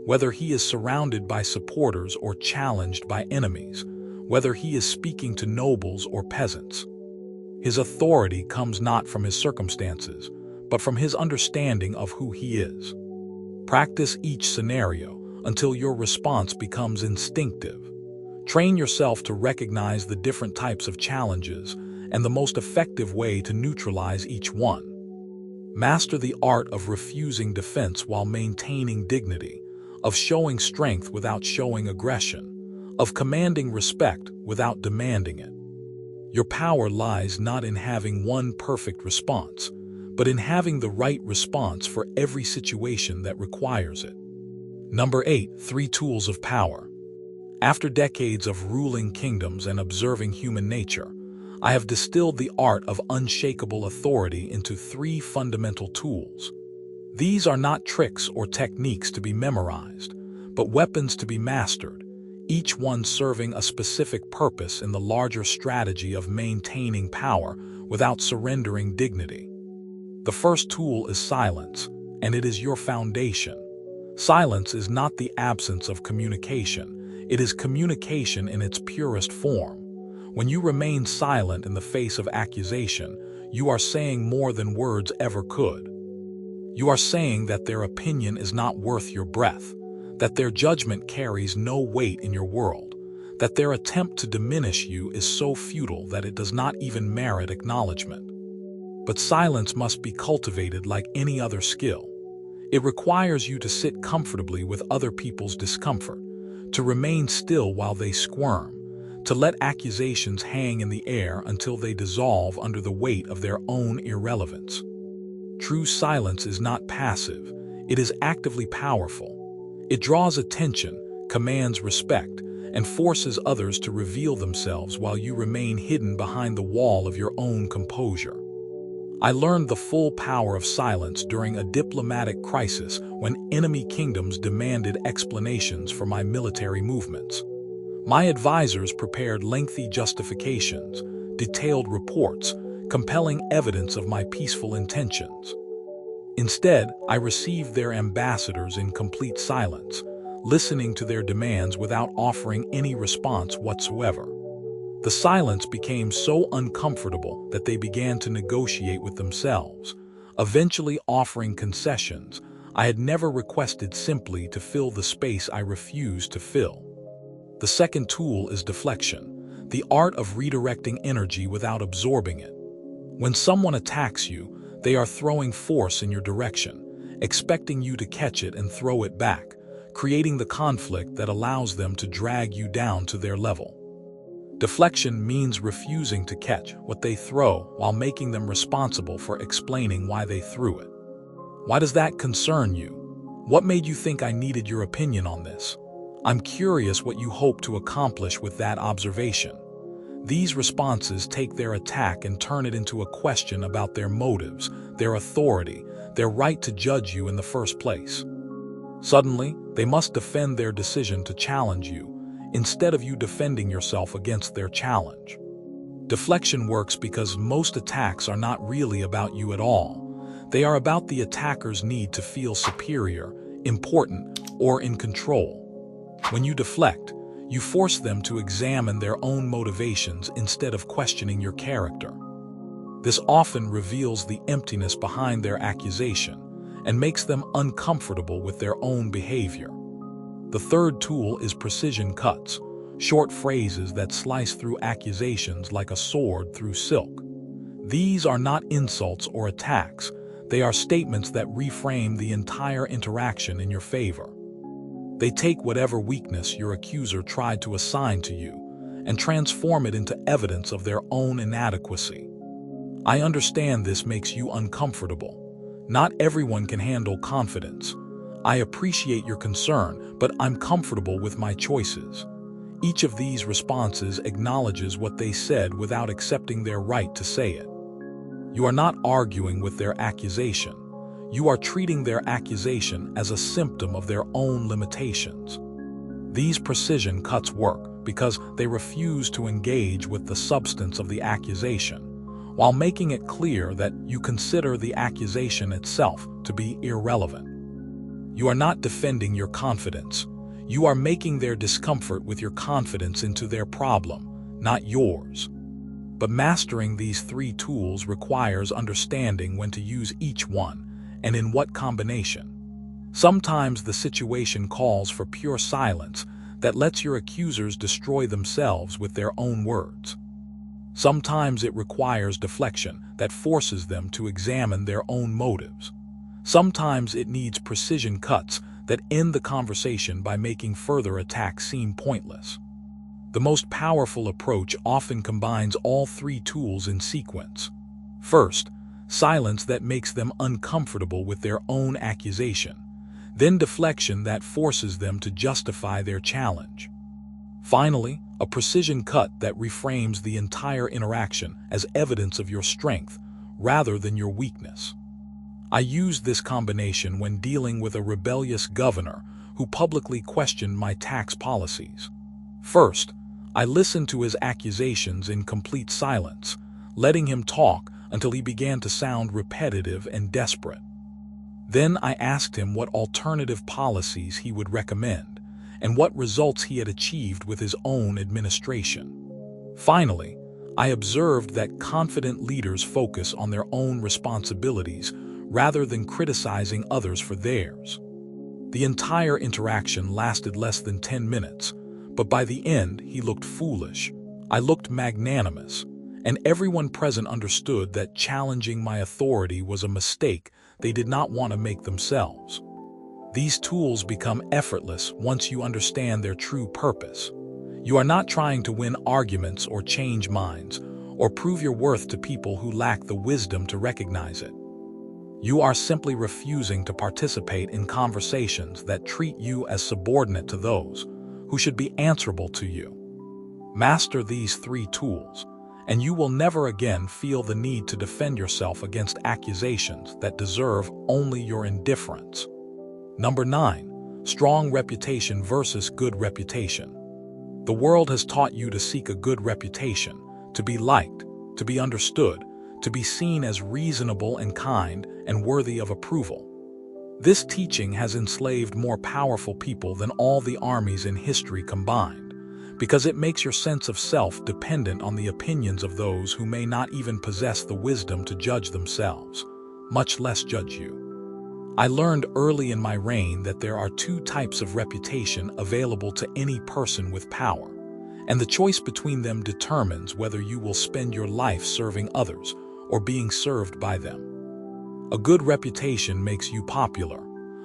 whether he is surrounded by supporters or challenged by enemies, whether he is speaking to nobles or peasants. His authority comes not from his circumstances, but from his understanding of who he is. Practice each scenario until your response becomes instinctive. Train yourself to recognize the different types of challenges and the most effective way to neutralize each one. Master the art of refusing defense while maintaining dignity, of showing strength without showing aggression, of commanding respect without demanding it. Your power lies not in having one perfect response, but in having the right response for every situation that requires it. Number 8, 3 tools of power. After decades of ruling kingdoms and observing human nature, I have distilled the art of unshakable authority into 3 fundamental tools. These are not tricks or techniques to be memorized, but weapons to be mastered, each one serving a specific purpose in the larger strategy of maintaining power without surrendering dignity. The first tool is silence, and it is your foundation. Silence is not the absence of communication. It is communication in its purest form. When you remain silent in the face of accusation, you are saying more than words ever could. You are saying that their opinion is not worth your breath, that their judgment carries no weight in your world, that their attempt to diminish you is so futile that it does not even merit acknowledgement. But silence must be cultivated like any other skill. It requires you to sit comfortably with other people's discomfort, to remain still while they squirm, to let accusations hang in the air until they dissolve under the weight of their own irrelevance. True silence is not passive, it is actively powerful. It draws attention, commands respect, and forces others to reveal themselves while you remain hidden behind the wall of your own composure. I learned the full power of silence during a diplomatic crisis when enemy kingdoms demanded explanations for my military movements. My advisors prepared lengthy justifications, detailed reports, compelling evidence of my peaceful intentions. Instead, I received their ambassadors in complete silence, listening to their demands without offering any response whatsoever. The silence became so uncomfortable that they began to negotiate with themselves, eventually offering concessions I had never requested simply to fill the space I refused to fill. The second tool is deflection, the art of redirecting energy without absorbing it. When someone attacks you, they are throwing force in your direction, expecting you to catch it and throw it back, creating the conflict that allows them to drag you down to their level. Deflection means refusing to catch what they throw while making them responsible for explaining why they threw it. Why does that concern you? What made you think I needed your opinion on this? I'm curious what you hope to accomplish with that observation. These responses take their attack and turn it into a question about their motives, their authority, their right to judge you in the first place. Suddenly, they must defend their decision to challenge you, instead of you defending yourself against their challenge. Deflection works because most attacks are not really about you at all. They are about the attacker's need to feel superior, important, or in control. When you deflect, you force them to examine their own motivations instead of questioning your character. This often reveals the emptiness behind their accusation and makes them uncomfortable with their own behavior. The third tool is precision cuts, short phrases that slice through accusations like a sword through silk. These are not insults or attacks, they are statements that reframe the entire interaction in your favor. They take whatever weakness your accuser tried to assign to you and transform it into evidence of their own inadequacy. I understand this makes you uncomfortable. Not everyone can handle confidence. I appreciate your concern, but I'm comfortable with my choices. Each of these responses acknowledges what they said without accepting their right to say it. You are not arguing with their accusation. You are treating their accusation as a symptom of their own limitations. These precision cuts work because they refuse to engage with the substance of the accusation, while making it clear that you consider the accusation itself to be irrelevant. You are not defending your confidence. You are making their discomfort with your confidence into their problem, not yours. But mastering these three tools requires understanding when to use each one and in what combination. Sometimes the situation calls for pure silence that lets your accusers destroy themselves with their own words. Sometimes it requires deflection that forces them to examine their own motives. Sometimes it needs precision cuts that end the conversation by making further attacks seem pointless. The most powerful approach often combines all three tools in sequence. First, silence that makes them uncomfortable with their own accusation. Then deflection that forces them to justify their challenge. Finally, a precision cut that reframes the entire interaction as evidence of your strength rather than your weakness. I used this combination when dealing with a rebellious governor who publicly questioned my tax policies. First, I listened to his accusations in complete silence, letting him talk until he began to sound repetitive and desperate. Then I asked him what alternative policies he would recommend and what results he had achieved with his own administration. Finally, I observed that confident leaders focus on their own responsibilities rather than criticizing others for theirs. The entire interaction lasted less than 10 minutes, but by the end he looked foolish. I looked magnanimous, and everyone present understood that challenging my authority was a mistake they did not want to make themselves. These tools become effortless once you understand their true purpose. You are not trying to win arguments or change minds, or prove your worth to people who lack the wisdom to recognize it. You are simply refusing to participate in conversations that treat you as subordinate to those who should be answerable to you. Master these 3 tools, and you will never again feel the need to defend yourself against accusations that deserve only your indifference. Number 9. Strong reputation versus good reputation. The world has taught you to seek a good reputation, to be liked, to be understood, to be seen as reasonable and kind and worthy of approval. This teaching has enslaved more powerful people than all the armies in history combined, because it makes your sense of self dependent on the opinions of those who may not even possess the wisdom to judge themselves, much less judge you. I learned early in my reign that there are 2 types of reputation available to any person with power, and the choice between them determines whether you will spend your life serving others or being served by them. A good reputation makes you popular.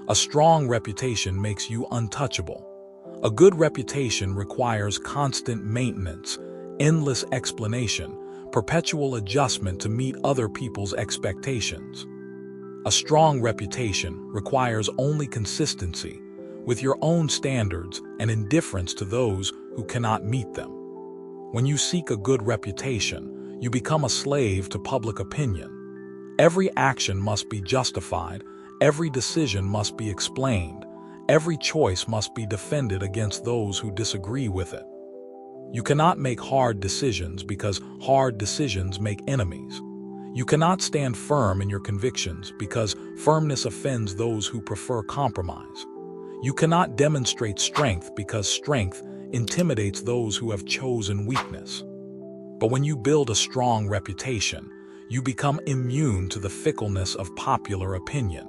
A strong reputation makes you untouchable. A good reputation requires constant maintenance, endless explanation, perpetual adjustment to meet other people's expectations. A strong reputation requires only consistency with your own standards and indifference to those who cannot meet them. When you seek a good reputation, you become a slave to public opinion. Every action must be justified, every decision must be explained, every choice must be defended against those who disagree with it. You cannot make hard decisions because hard decisions make enemies. You cannot stand firm in your convictions because firmness offends those who prefer compromise. You cannot demonstrate strength because strength intimidates those who have chosen weakness. But when you build a strong reputation, you become immune to the fickleness of popular opinion.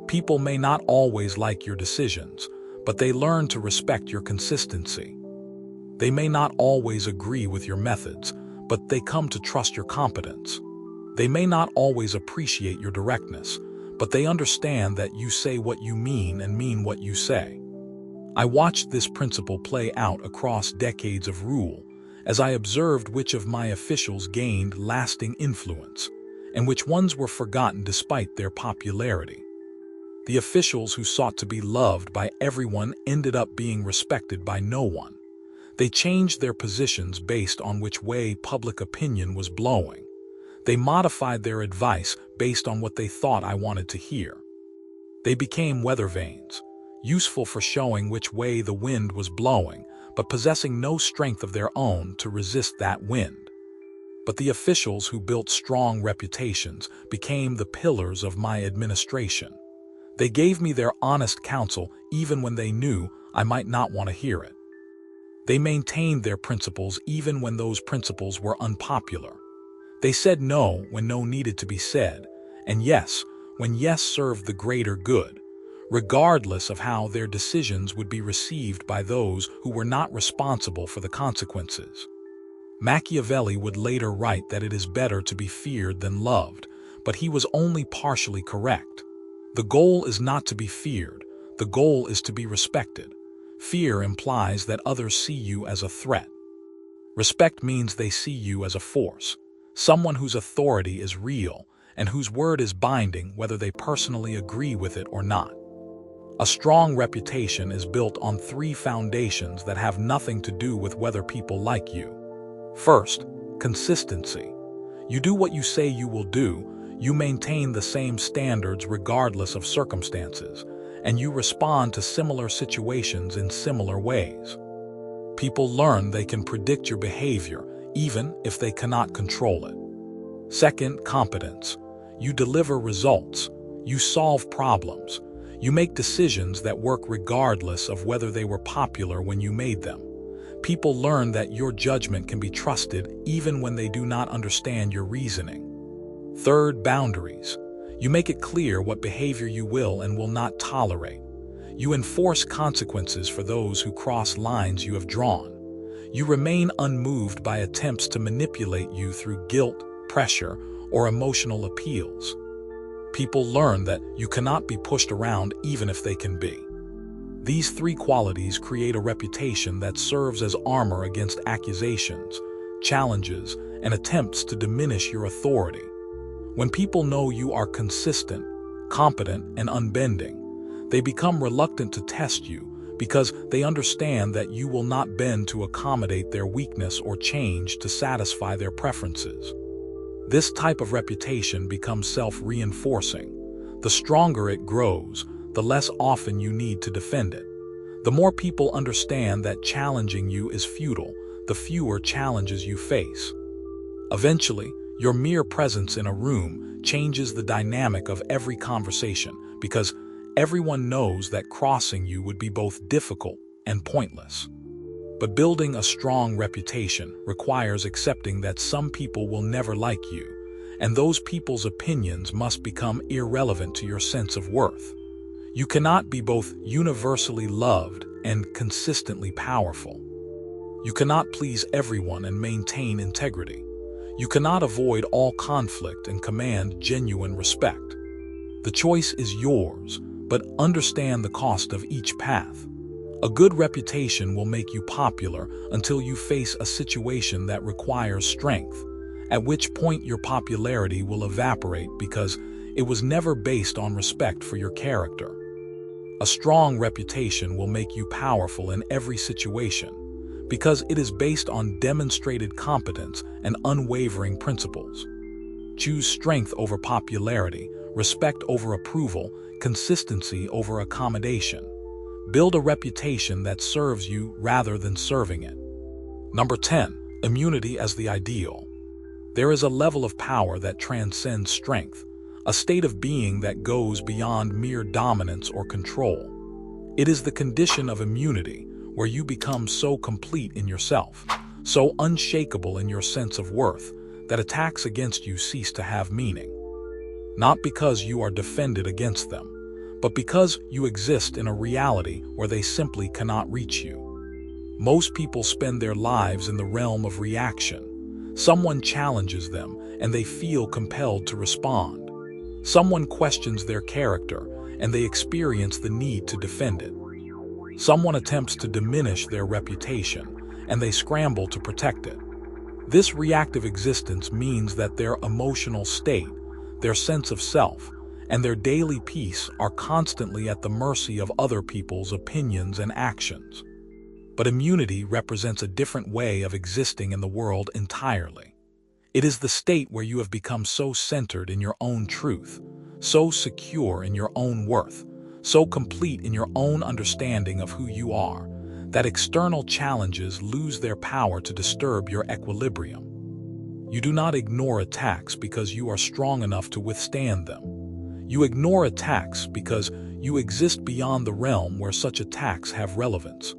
People may not always like your decisions, but they learn to respect your consistency. They may not always agree with your methods, but they come to trust your competence. They may not always appreciate your directness, but they understand that you say what you mean and mean what you say. I watched this principle play out across decades of rule as I observed which of my officials gained lasting influence and which ones were forgotten despite their popularity. The officials who sought to be loved by everyone ended up being respected by no one. They changed their positions based on which way public opinion was blowing. They modified their advice based on what they thought I wanted to hear. They became weather vanes, useful for showing which way the wind was blowing, but possessing no strength of their own to resist that wind. But the officials who built strong reputations became the pillars of my administration. They gave me their honest counsel even when they knew I might not want to hear it. They maintained their principles even when those principles were unpopular. They said no when no needed to be said, and yes when yes served the greater good, regardless of how their decisions would be received by those who were not responsible for the consequences. Machiavelli would later write that it is better to be feared than loved, but he was only partially correct. The goal is not to be feared, the goal is to be respected. Fear implies that others see you as a threat. Respect means they see you as a force, someone whose authority is real and whose word is binding whether they personally agree with it or not. A strong reputation is built on 3 foundations that have nothing to do with whether people like you. First, consistency. You do what you say you will do, you maintain the same standards regardless of circumstances, and you respond to similar situations in similar ways. People learn they can predict your behavior even if they cannot control it. Second, competence. You deliver results. You solve problems. You make decisions that work regardless of whether they were popular when you made them. People learn that your judgment can be trusted even when they do not understand your reasoning. Third, boundaries. You make it clear what behavior you will and will not tolerate. You enforce consequences for those who cross lines you have drawn. You remain unmoved by attempts to manipulate you through guilt, pressure, or emotional appeals. People learn that you cannot be pushed around even if they can be. These 3 qualities create a reputation that serves as armor against accusations, challenges, and attempts to diminish your authority. When people know you are consistent, competent, and unbending, they become reluctant to test you because they understand that you will not bend to accommodate their weakness or change to satisfy their preferences. This type of reputation becomes self-reinforcing. The stronger it grows, the less often you need to defend it. The more people understand that challenging you is futile, the fewer challenges you face. Eventually, your mere presence in a room changes the dynamic of every conversation because everyone knows that crossing you would be both difficult and pointless. But building a strong reputation requires accepting that some people will never like you, and those people's opinions must become irrelevant to your sense of worth. You cannot be both universally loved and consistently powerful. You cannot please everyone and maintain integrity. You cannot avoid all conflict and command genuine respect. The choice is yours, but understand the cost of each path. A good reputation will make you popular until you face a situation that requires strength, at which point your popularity will evaporate because it was never based on respect for your character. A strong reputation will make you powerful in every situation, because it is based on demonstrated competence and unwavering principles. Choose strength over popularity, respect over approval, consistency over accommodation. Build a reputation that serves you rather than serving it. Number 10. Immunity as the ideal. There is a level of power that transcends strength, a state of being that goes beyond mere dominance or control. It is the condition of immunity, where you become so complete in yourself, so unshakable in your sense of worth, that attacks against you cease to have meaning. Not because you are defended against them, but because you exist in a reality where they simply cannot reach you. Most people spend their lives in the realm of reaction. Someone challenges them, and they feel compelled to respond. Someone questions their character, and they experience the need to defend it. Someone attempts to diminish their reputation, and they scramble to protect it. This reactive existence means that their emotional state, their sense of self, and their daily peace are constantly at the mercy of other people's opinions and actions. But immunity represents a different way of existing in the world entirely. It is the state where you have become so centered in your own truth, so secure in your own worth, so complete in your own understanding of who you are, that external challenges lose their power to disturb your equilibrium. You do not ignore attacks because you are strong enough to withstand them. You ignore attacks because you exist beyond the realm where such attacks have relevance.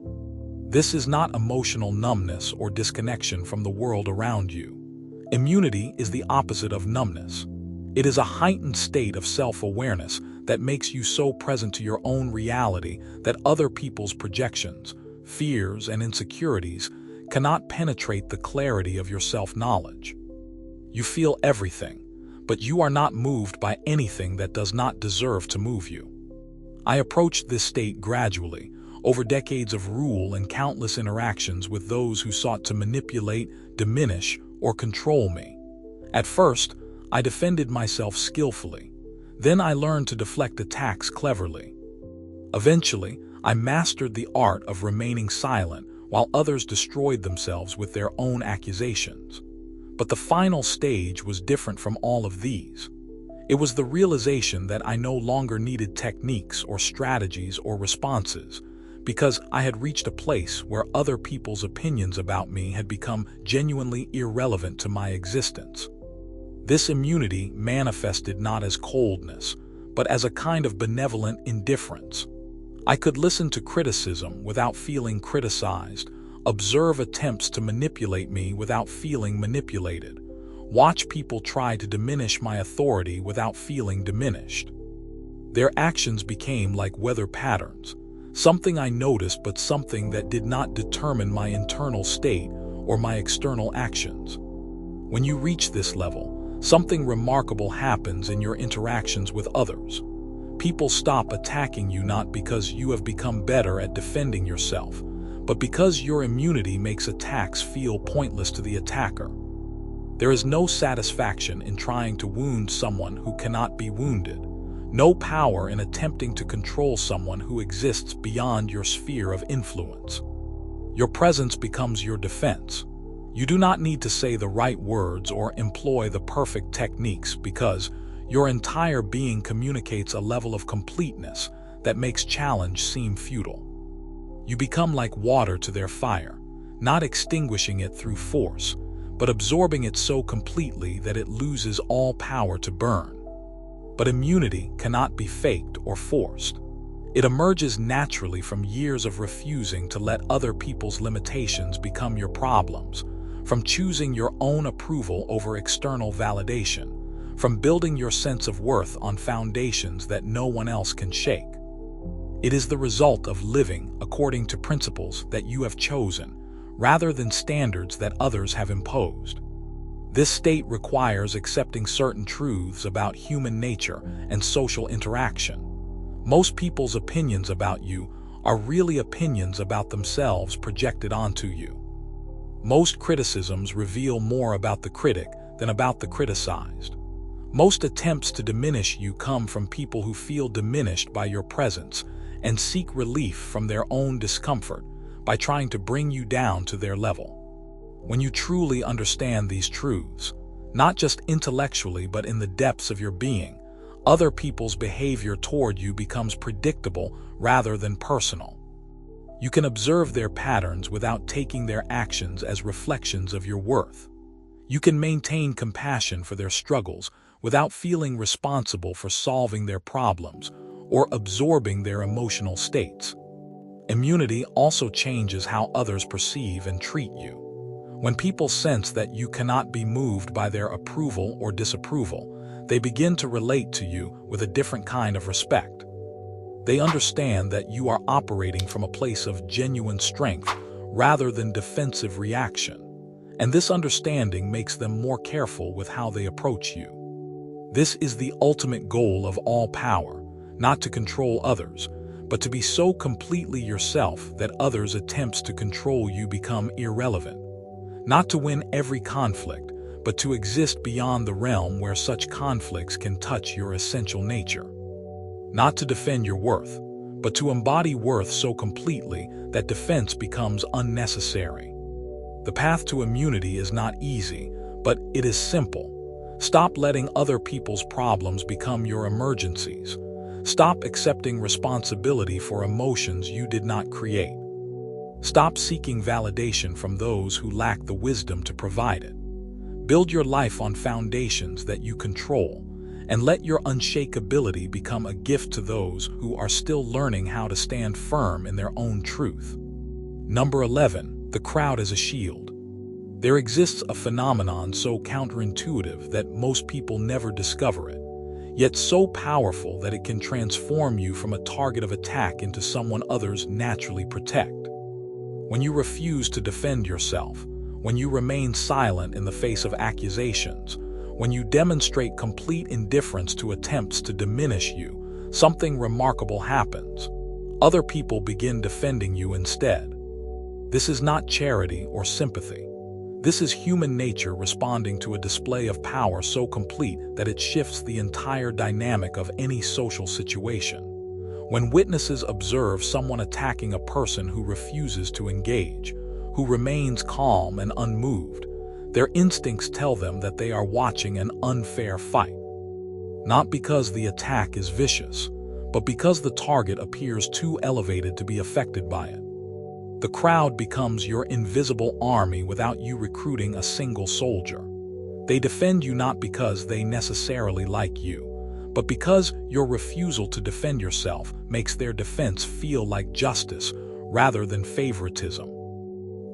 This is not emotional numbness or disconnection from the world around you. Immunity is the opposite of numbness. It is a heightened state of self-awareness that makes you so present to your own reality that other people's projections, fears, and insecurities cannot penetrate the clarity of your self-knowledge. You feel everything, but you are not moved by anything that does not deserve to move you. I approached this state gradually, over decades of rule and countless interactions with those who sought to manipulate, diminish, or control me. At first, I defended myself skillfully. Then I learned to deflect attacks cleverly. Eventually, I mastered the art of remaining silent while others destroyed themselves with their own accusations. But the final stage was different from all of these. It was the realization that I no longer needed techniques or strategies or responses, because I had reached a place where other people's opinions about me had become genuinely irrelevant to my existence. This immunity manifested not as coldness, but as a kind of benevolent indifference. I could listen to criticism without feeling criticized, observe attempts to manipulate me without feeling manipulated, watch people try to diminish my authority without feeling diminished. Their actions became like weather patterns, something I noticed but something that did not determine my internal state or my external actions. When you reach this level, something remarkable happens in your interactions with others. People stop attacking you not because you have become better at defending yourself, but because your immunity makes attacks feel pointless to the attacker. There is no satisfaction in trying to wound someone who cannot be wounded, no power in attempting to control someone who exists beyond your sphere of influence. Your presence becomes your defense. You do not need to say the right words or employ the perfect techniques because your entire being communicates a level of completeness that makes challenge seem futile. You become like water to their fire, not extinguishing it through force, but absorbing it so completely that it loses all power to burn. But immunity cannot be faked or forced. It emerges naturally from years of refusing to let other people's limitations become your problems, from choosing your own approval over external validation, from building your sense of worth on foundations that no one else can shake. It is the result of living according to principles that you have chosen, rather than standards that others have imposed. This state requires accepting certain truths about human nature and social interaction. Most people's opinions about you are really opinions about themselves projected onto you. Most criticisms reveal more about the critic than about the criticized. Most attempts to diminish you come from people who feel diminished by your presence and seek relief from their own discomfort by trying to bring you down to their level. When you truly understand these truths, not just intellectually but in the depths of your being, other people's behavior toward you becomes predictable rather than personal. You can observe their patterns without taking their actions as reflections of your worth. You can maintain compassion for their struggles without feeling responsible for solving their problems or absorbing their emotional states. Immunity also changes how others perceive and treat you. When people sense that you cannot be moved by their approval or disapproval, they begin to relate to you with a different kind of respect. They understand that you are operating from a place of genuine strength rather than defensive reaction, and this understanding makes them more careful with how they approach you. This is the ultimate goal of all power, not to control others, but to be so completely yourself that others' attempts to control you become irrelevant. Not to win every conflict, but to exist beyond the realm where such conflicts can touch your essential nature. Not to defend your worth, but to embody worth so completely that defense becomes unnecessary. The path to immunity is not easy, but it is simple. Stop letting other people's problems become your emergencies. Stop accepting responsibility for emotions you did not create. Stop seeking validation from those who lack the wisdom to provide it. Build your life on foundations that you control, and let your unshakability become a gift to those who are still learning how to stand firm in their own truth. Number 11. The crowd as a shield. There exists a phenomenon so counterintuitive that most people never discover it, yet so powerful that it can transform you from a target of attack into someone others naturally protect. When you refuse to defend yourself, when you remain silent in the face of accusations, when you demonstrate complete indifference to attempts to diminish you, something remarkable happens. Other people begin defending you instead. This is not charity or sympathy. This is human nature responding to a display of power so complete that it shifts the entire dynamic of any social situation. When witnesses observe someone attacking a person who refuses to engage, who remains calm and unmoved, their instincts tell them that they are watching an unfair fight. Not because the attack is vicious, but because the target appears too elevated to be affected by it. The crowd becomes your invisible army without you recruiting a single soldier. They defend you not because they necessarily like you, but because your refusal to defend yourself makes their defense feel like justice rather than favoritism.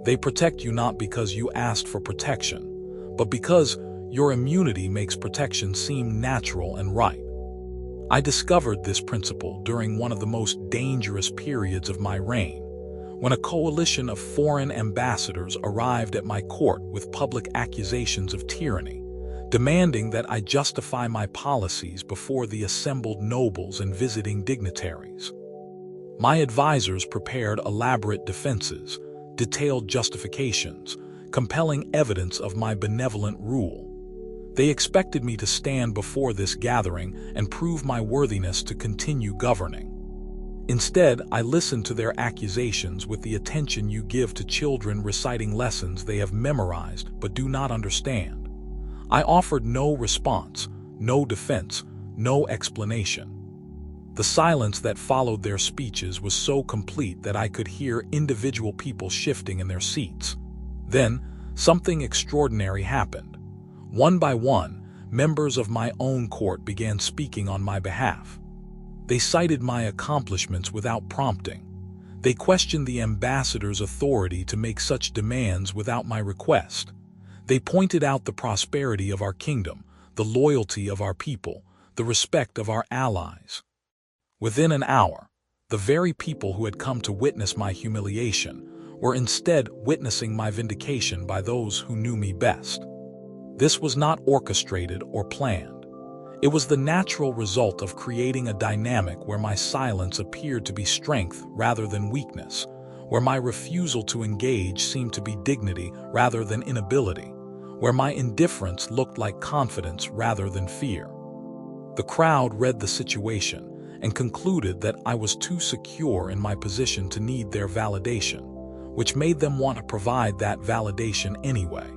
They protect you not because you asked for protection, but because your immunity makes protection seem natural and right. I discovered this principle during one of the most dangerous periods of my reign, when a coalition of foreign ambassadors arrived at my court with public accusations of tyranny, demanding that I justify my policies before the assembled nobles and visiting dignitaries. My advisors prepared elaborate defenses, detailed justifications, compelling evidence of my benevolent rule. They expected me to stand before this gathering and prove my worthiness to continue governing. Instead, I listened to their accusations with the attention you give to children reciting lessons they have memorized but do not understand. I offered no response, no defense, no explanation. The silence that followed their speeches was so complete that I could hear individual people shifting in their seats. Then, something extraordinary happened. One by one, members of my own court began speaking on my behalf. They cited my accomplishments without prompting. They questioned the ambassador's authority to make such demands without my request. They pointed out the prosperity of our kingdom, the loyalty of our people, the respect of our allies. Within an hour, the very people who had come to witness my humiliation were instead witnessing my vindication by those who knew me best. This was not orchestrated or planned. It was the natural result of creating a dynamic where my silence appeared to be strength rather than weakness, where my refusal to engage seemed to be dignity rather than inability, where my indifference looked like confidence rather than fear. The crowd read the situation and concluded that I was too secure in my position to need their validation, which made them want to provide that validation anyway.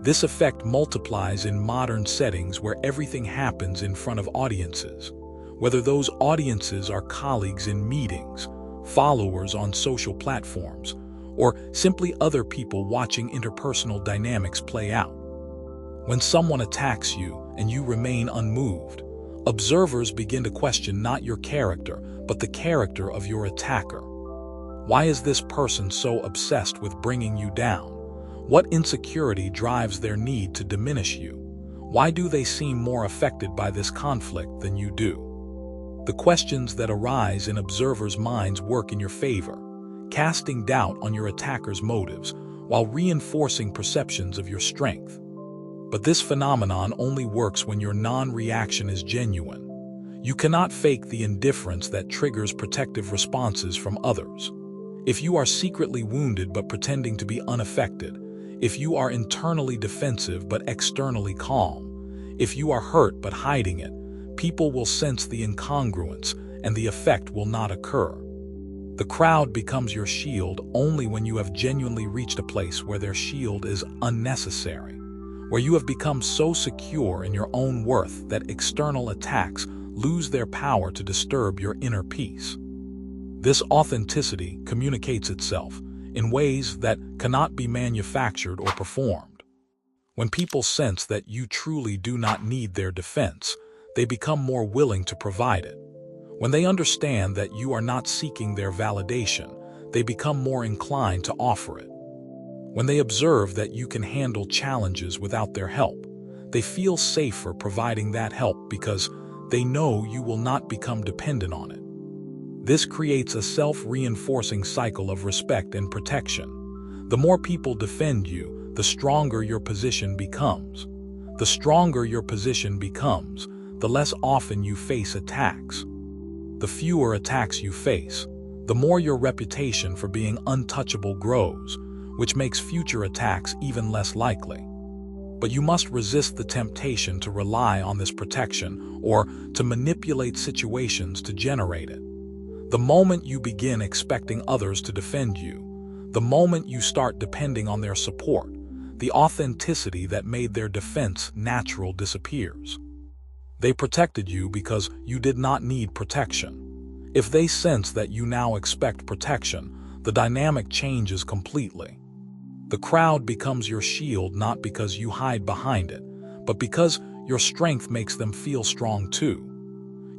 This effect multiplies in modern settings where everything happens in front of audiences, whether those audiences are colleagues in meetings, followers on social platforms, or simply other people watching interpersonal dynamics play out. When someone attacks you and you remain unmoved, observers begin to question not your character, but the character of your attacker. Why is this person so obsessed with bringing you down? What insecurity drives their need to diminish you? Why do they seem more affected by this conflict than you do? The questions that arise in observers' minds work in your favor, casting doubt on your attacker's motives while reinforcing perceptions of your strength. But this phenomenon only works when your non-reaction is genuine. You cannot fake the indifference that triggers protective responses from others. If you are secretly wounded but pretending to be unaffected, if you are internally defensive but externally calm, if you are hurt but hiding it, people will sense the incongruence and the effect will not occur. The crowd becomes your shield only when you have genuinely reached a place where their shield is unnecessary, where you have become so secure in your own worth that external attacks lose their power to disturb your inner peace. This authenticity communicates itself in ways that cannot be manufactured or performed. When people sense that you truly do not need their defense, they become more willing to provide it. When they understand that you are not seeking their validation, they become more inclined to offer it. When they observe that you can handle challenges without their help, they feel safer providing that help because they know you will not become dependent on it. This creates a self-reinforcing cycle of respect and protection. The more people defend you, the stronger your position becomes. The stronger your position becomes, the less often you face attacks. The fewer attacks you face, the more your reputation for being untouchable grows, which makes future attacks even less likely. But you must resist the temptation to rely on this protection or to manipulate situations to generate it. The moment you begin expecting others to defend you, the moment you start depending on their support, the authenticity that made their defense natural disappears. They protected you because you did not need protection. If they sense that you now expect protection, the dynamic changes completely. The crowd becomes your shield not because you hide behind it, but because your strength makes them feel strong too.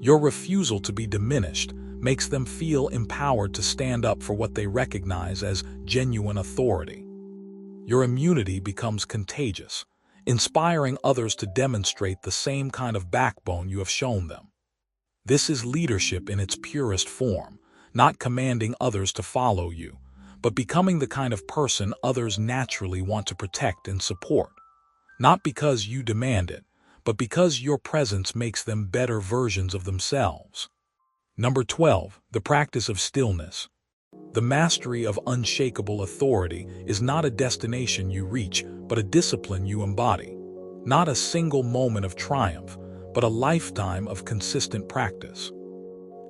Your refusal to be diminished makes them feel empowered to stand up for what they recognize as genuine authority. Your immunity becomes contagious, inspiring others to demonstrate the same kind of backbone you have shown them. This is leadership in its purest form, not commanding others to follow you, but becoming the kind of person others naturally want to protect and support. Not because you demand it, but because your presence makes them better versions of themselves. Number 12, the practice of stillness. The mastery of unshakable authority is not a destination you reach, but a discipline you embody. Not a single moment of triumph, but a lifetime of consistent practice.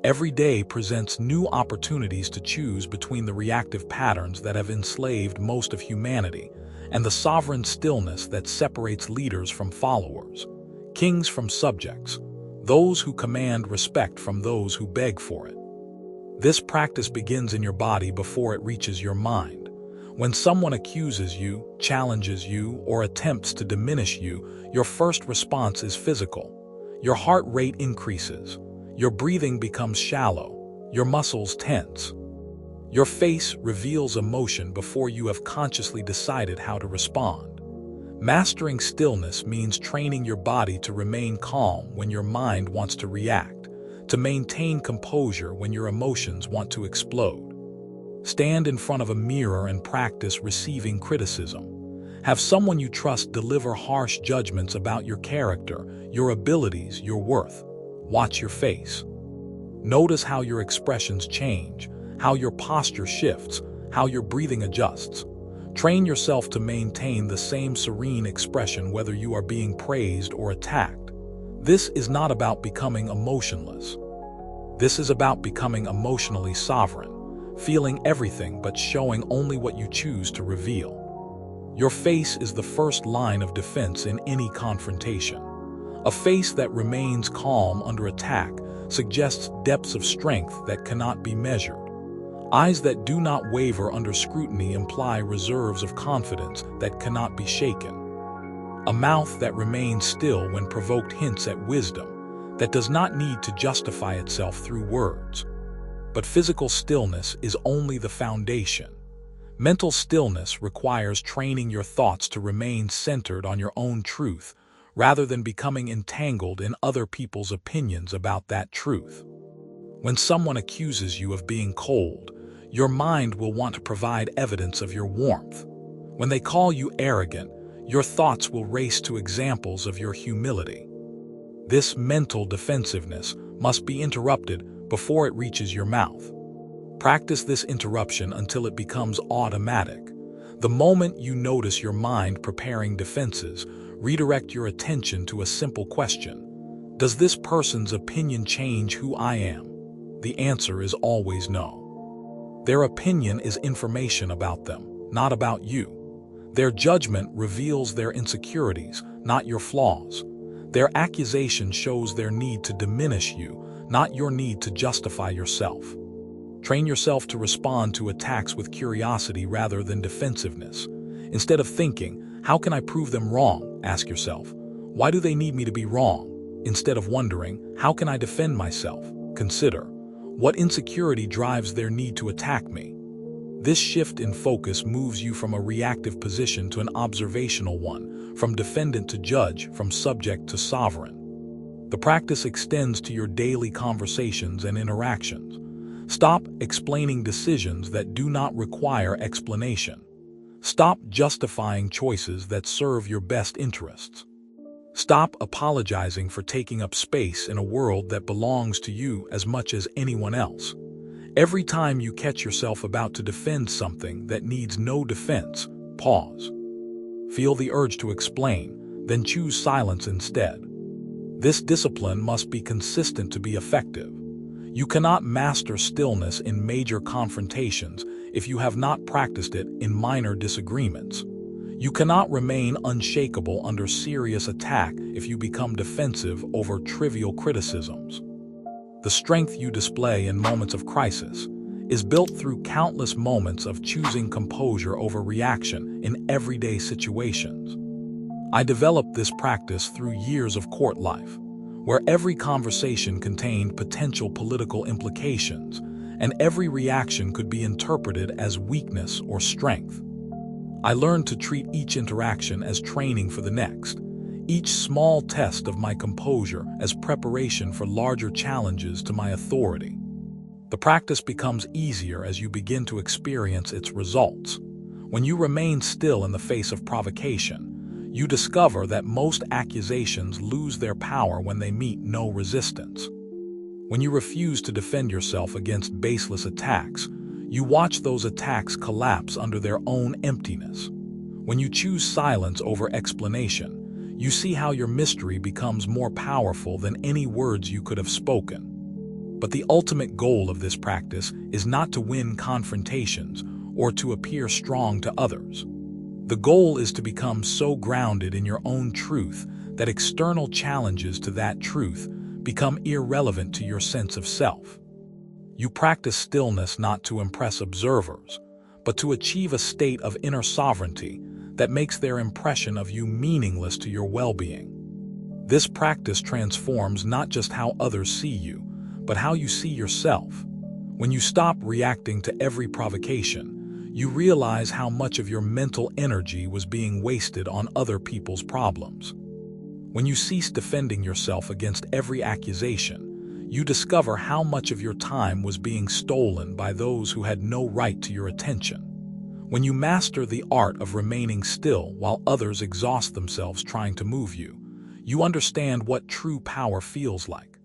Every day presents new opportunities to choose between the reactive patterns that have enslaved most of humanity and the sovereign stillness that separates leaders from followers, kings from subjects, those who command respect from those who beg for it. This practice begins in your body before it reaches your mind. When someone accuses you, challenges you, or attempts to diminish you, your first response is physical. Your heart rate increases. Your breathing becomes shallow. Your muscles tense. Your face reveals emotion before you have consciously decided how to respond. Mastering stillness means training your body to remain calm when your mind wants to react, to maintain composure when your emotions want to explode. Stand in front of a mirror and practice receiving criticism. Have someone you trust deliver harsh judgments about your character, your abilities, your worth. Watch your face. Notice how your expressions change, how your posture shifts, how your breathing adjusts. Train yourself to maintain the same serene expression whether you are being praised or attacked. This is not about becoming emotionless. This is about becoming emotionally sovereign, feeling everything but showing only what you choose to reveal. Your face is the first line of defense in any confrontation. A face that remains calm under attack suggests depths of strength that cannot be measured. Eyes that do not waver under scrutiny imply reserves of confidence that cannot be shaken. A mouth that remains still when provoked hints at wisdom that does not need to justify itself through words. But physical stillness is only the foundation. Mental stillness requires training your thoughts to remain centered on your own truth, rather than becoming entangled in other people's opinions about that truth. When someone accuses you of being cold, your mind will want to provide evidence of your warmth. When they call you arrogant, your thoughts will race to examples of your humility. This mental defensiveness must be interrupted before it reaches your mouth. Practice this interruption until it becomes automatic. The moment you notice your mind preparing defenses, redirect your attention to a simple question. Does this person's opinion change who I am? The answer is always no. Their opinion is information about them, not about you. Their judgment reveals their insecurities, not your flaws. Their accusation shows their need to diminish you, not your need to justify yourself. Train yourself to respond to attacks with curiosity rather than defensiveness. Instead of thinking, how can I prove them wrong? Ask yourself, why do they need me to be wrong? Instead of wondering, how can I defend myself? Consider, what insecurity drives their need to attack me? This shift in focus moves you from a reactive position to an observational one, from defendant to judge, from subject to sovereign. The practice extends to your daily conversations and interactions. Stop explaining decisions that do not require explanation. Stop justifying choices that serve your best interests. Stop apologizing for taking up space in a world that belongs to you as much as anyone else. Every time you catch yourself about to defend something that needs no defense, pause. Feel the urge to explain, then choose silence instead. This discipline must be consistent to be effective. You cannot master stillness in major confrontations if you have not practiced it in minor disagreements. You cannot remain unshakable under serious attack if you become defensive over trivial criticisms. The strength you display in moments of crisis is built through countless moments of choosing composure over reaction in everyday situations. I developed this practice through years of court life, where every conversation contained potential political implications, and every reaction could be interpreted as weakness or strength. I learned to treat each interaction as training for the next, each small test of my composure as preparation for larger challenges to my authority. The practice becomes easier as you begin to experience its results. When you remain still in the face of provocation, you discover that most accusations lose their power when they meet no resistance. When you refuse to defend yourself against baseless attacks, you watch those attacks collapse under their own emptiness. When you choose silence over explanation, You see how your mystery becomes more powerful than any words you could have spoken. But the ultimate goal of this practice is not to win confrontations or to appear strong to others. The goal is to become so grounded in your own truth that external challenges to that truth become irrelevant to your sense of self. You practice stillness not to impress observers, but to achieve a state of inner sovereignty that makes their impression of you meaningless to your well-being. This practice transforms not just how others see you, but how you see yourself. When you stop reacting to every provocation, you realize how much of your mental energy was being wasted on other people's problems. When you cease defending yourself against every accusation, you discover how much of your time was being stolen by those who had no right to your attention. When you master the art of remaining still while others exhaust themselves trying to move you, you understand what true power feels like.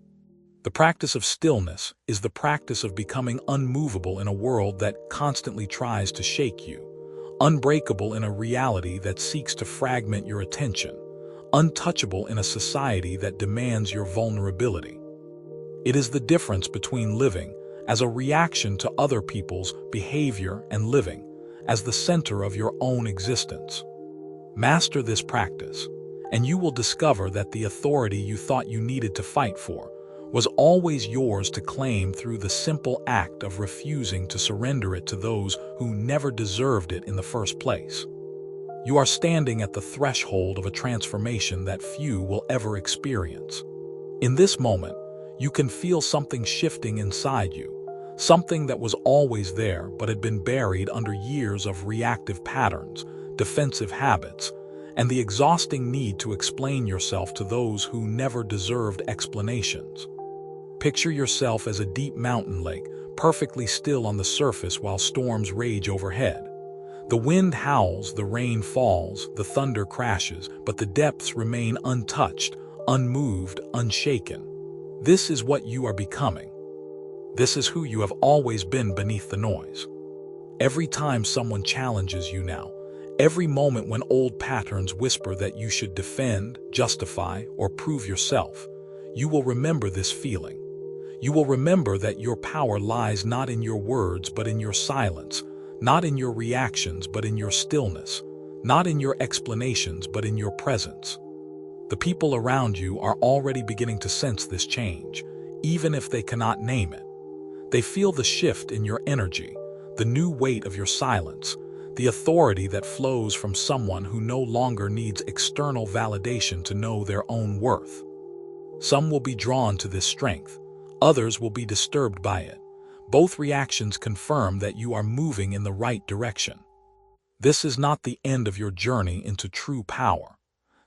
The practice of stillness is the practice of becoming unmovable in a world that constantly tries to shake you, unbreakable in a reality that seeks to fragment your attention, untouchable in a society that demands your vulnerability. It is the difference between living as a reaction to other people's behavior and living as the center of your own existence. Master this practice, and you will discover that the authority you thought you needed to fight for was always yours to claim through the simple act of refusing to surrender it to those who never deserved it in the first place. You are standing at the threshold of a transformation that few will ever experience. In this moment, you can feel something shifting inside you, something that was always there but had been buried under years of reactive patterns, defensive habits, and the exhausting need to explain yourself to those who never deserved explanations. Picture yourself as a deep mountain lake, perfectly still on the surface while storms rage overhead. The wind howls, the rain falls, the thunder crashes, but the depths remain untouched, unmoved, unshaken. This is what you are becoming. This is who you have always been beneath the noise. Every time someone challenges you now, every moment when old patterns whisper that you should defend, justify, or prove yourself, you will remember this feeling. You will remember that your power lies not in your words but in your silence, not in your reactions but in your stillness, not in your explanations but in your presence. The people around you are already beginning to sense this change, even if they cannot name it. They feel the shift in your energy, the new weight of your silence, the authority that flows from someone who no longer needs external validation to know their own worth. Some will be drawn to this strength, others will be disturbed by it. Both reactions confirm that you are moving in the right direction. This is not the end of your journey into true power.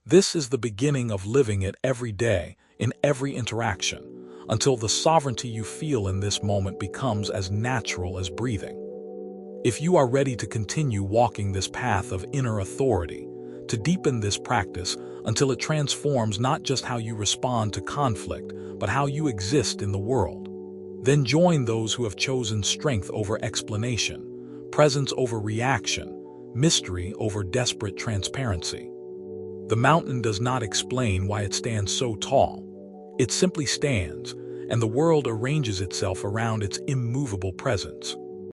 This is the beginning of living it every day, in every interaction, until the sovereignty you feel in this moment becomes as natural as breathing. If you are ready to continue walking this path of inner authority, to deepen this practice until it transforms not just how you respond to conflict, but how you exist in the world, then join those who have chosen strength over explanation, presence over reaction, mystery over desperate transparency. The mountain does not explain why it stands so tall. It simply stands, and the world arranges itself around its immovable presence.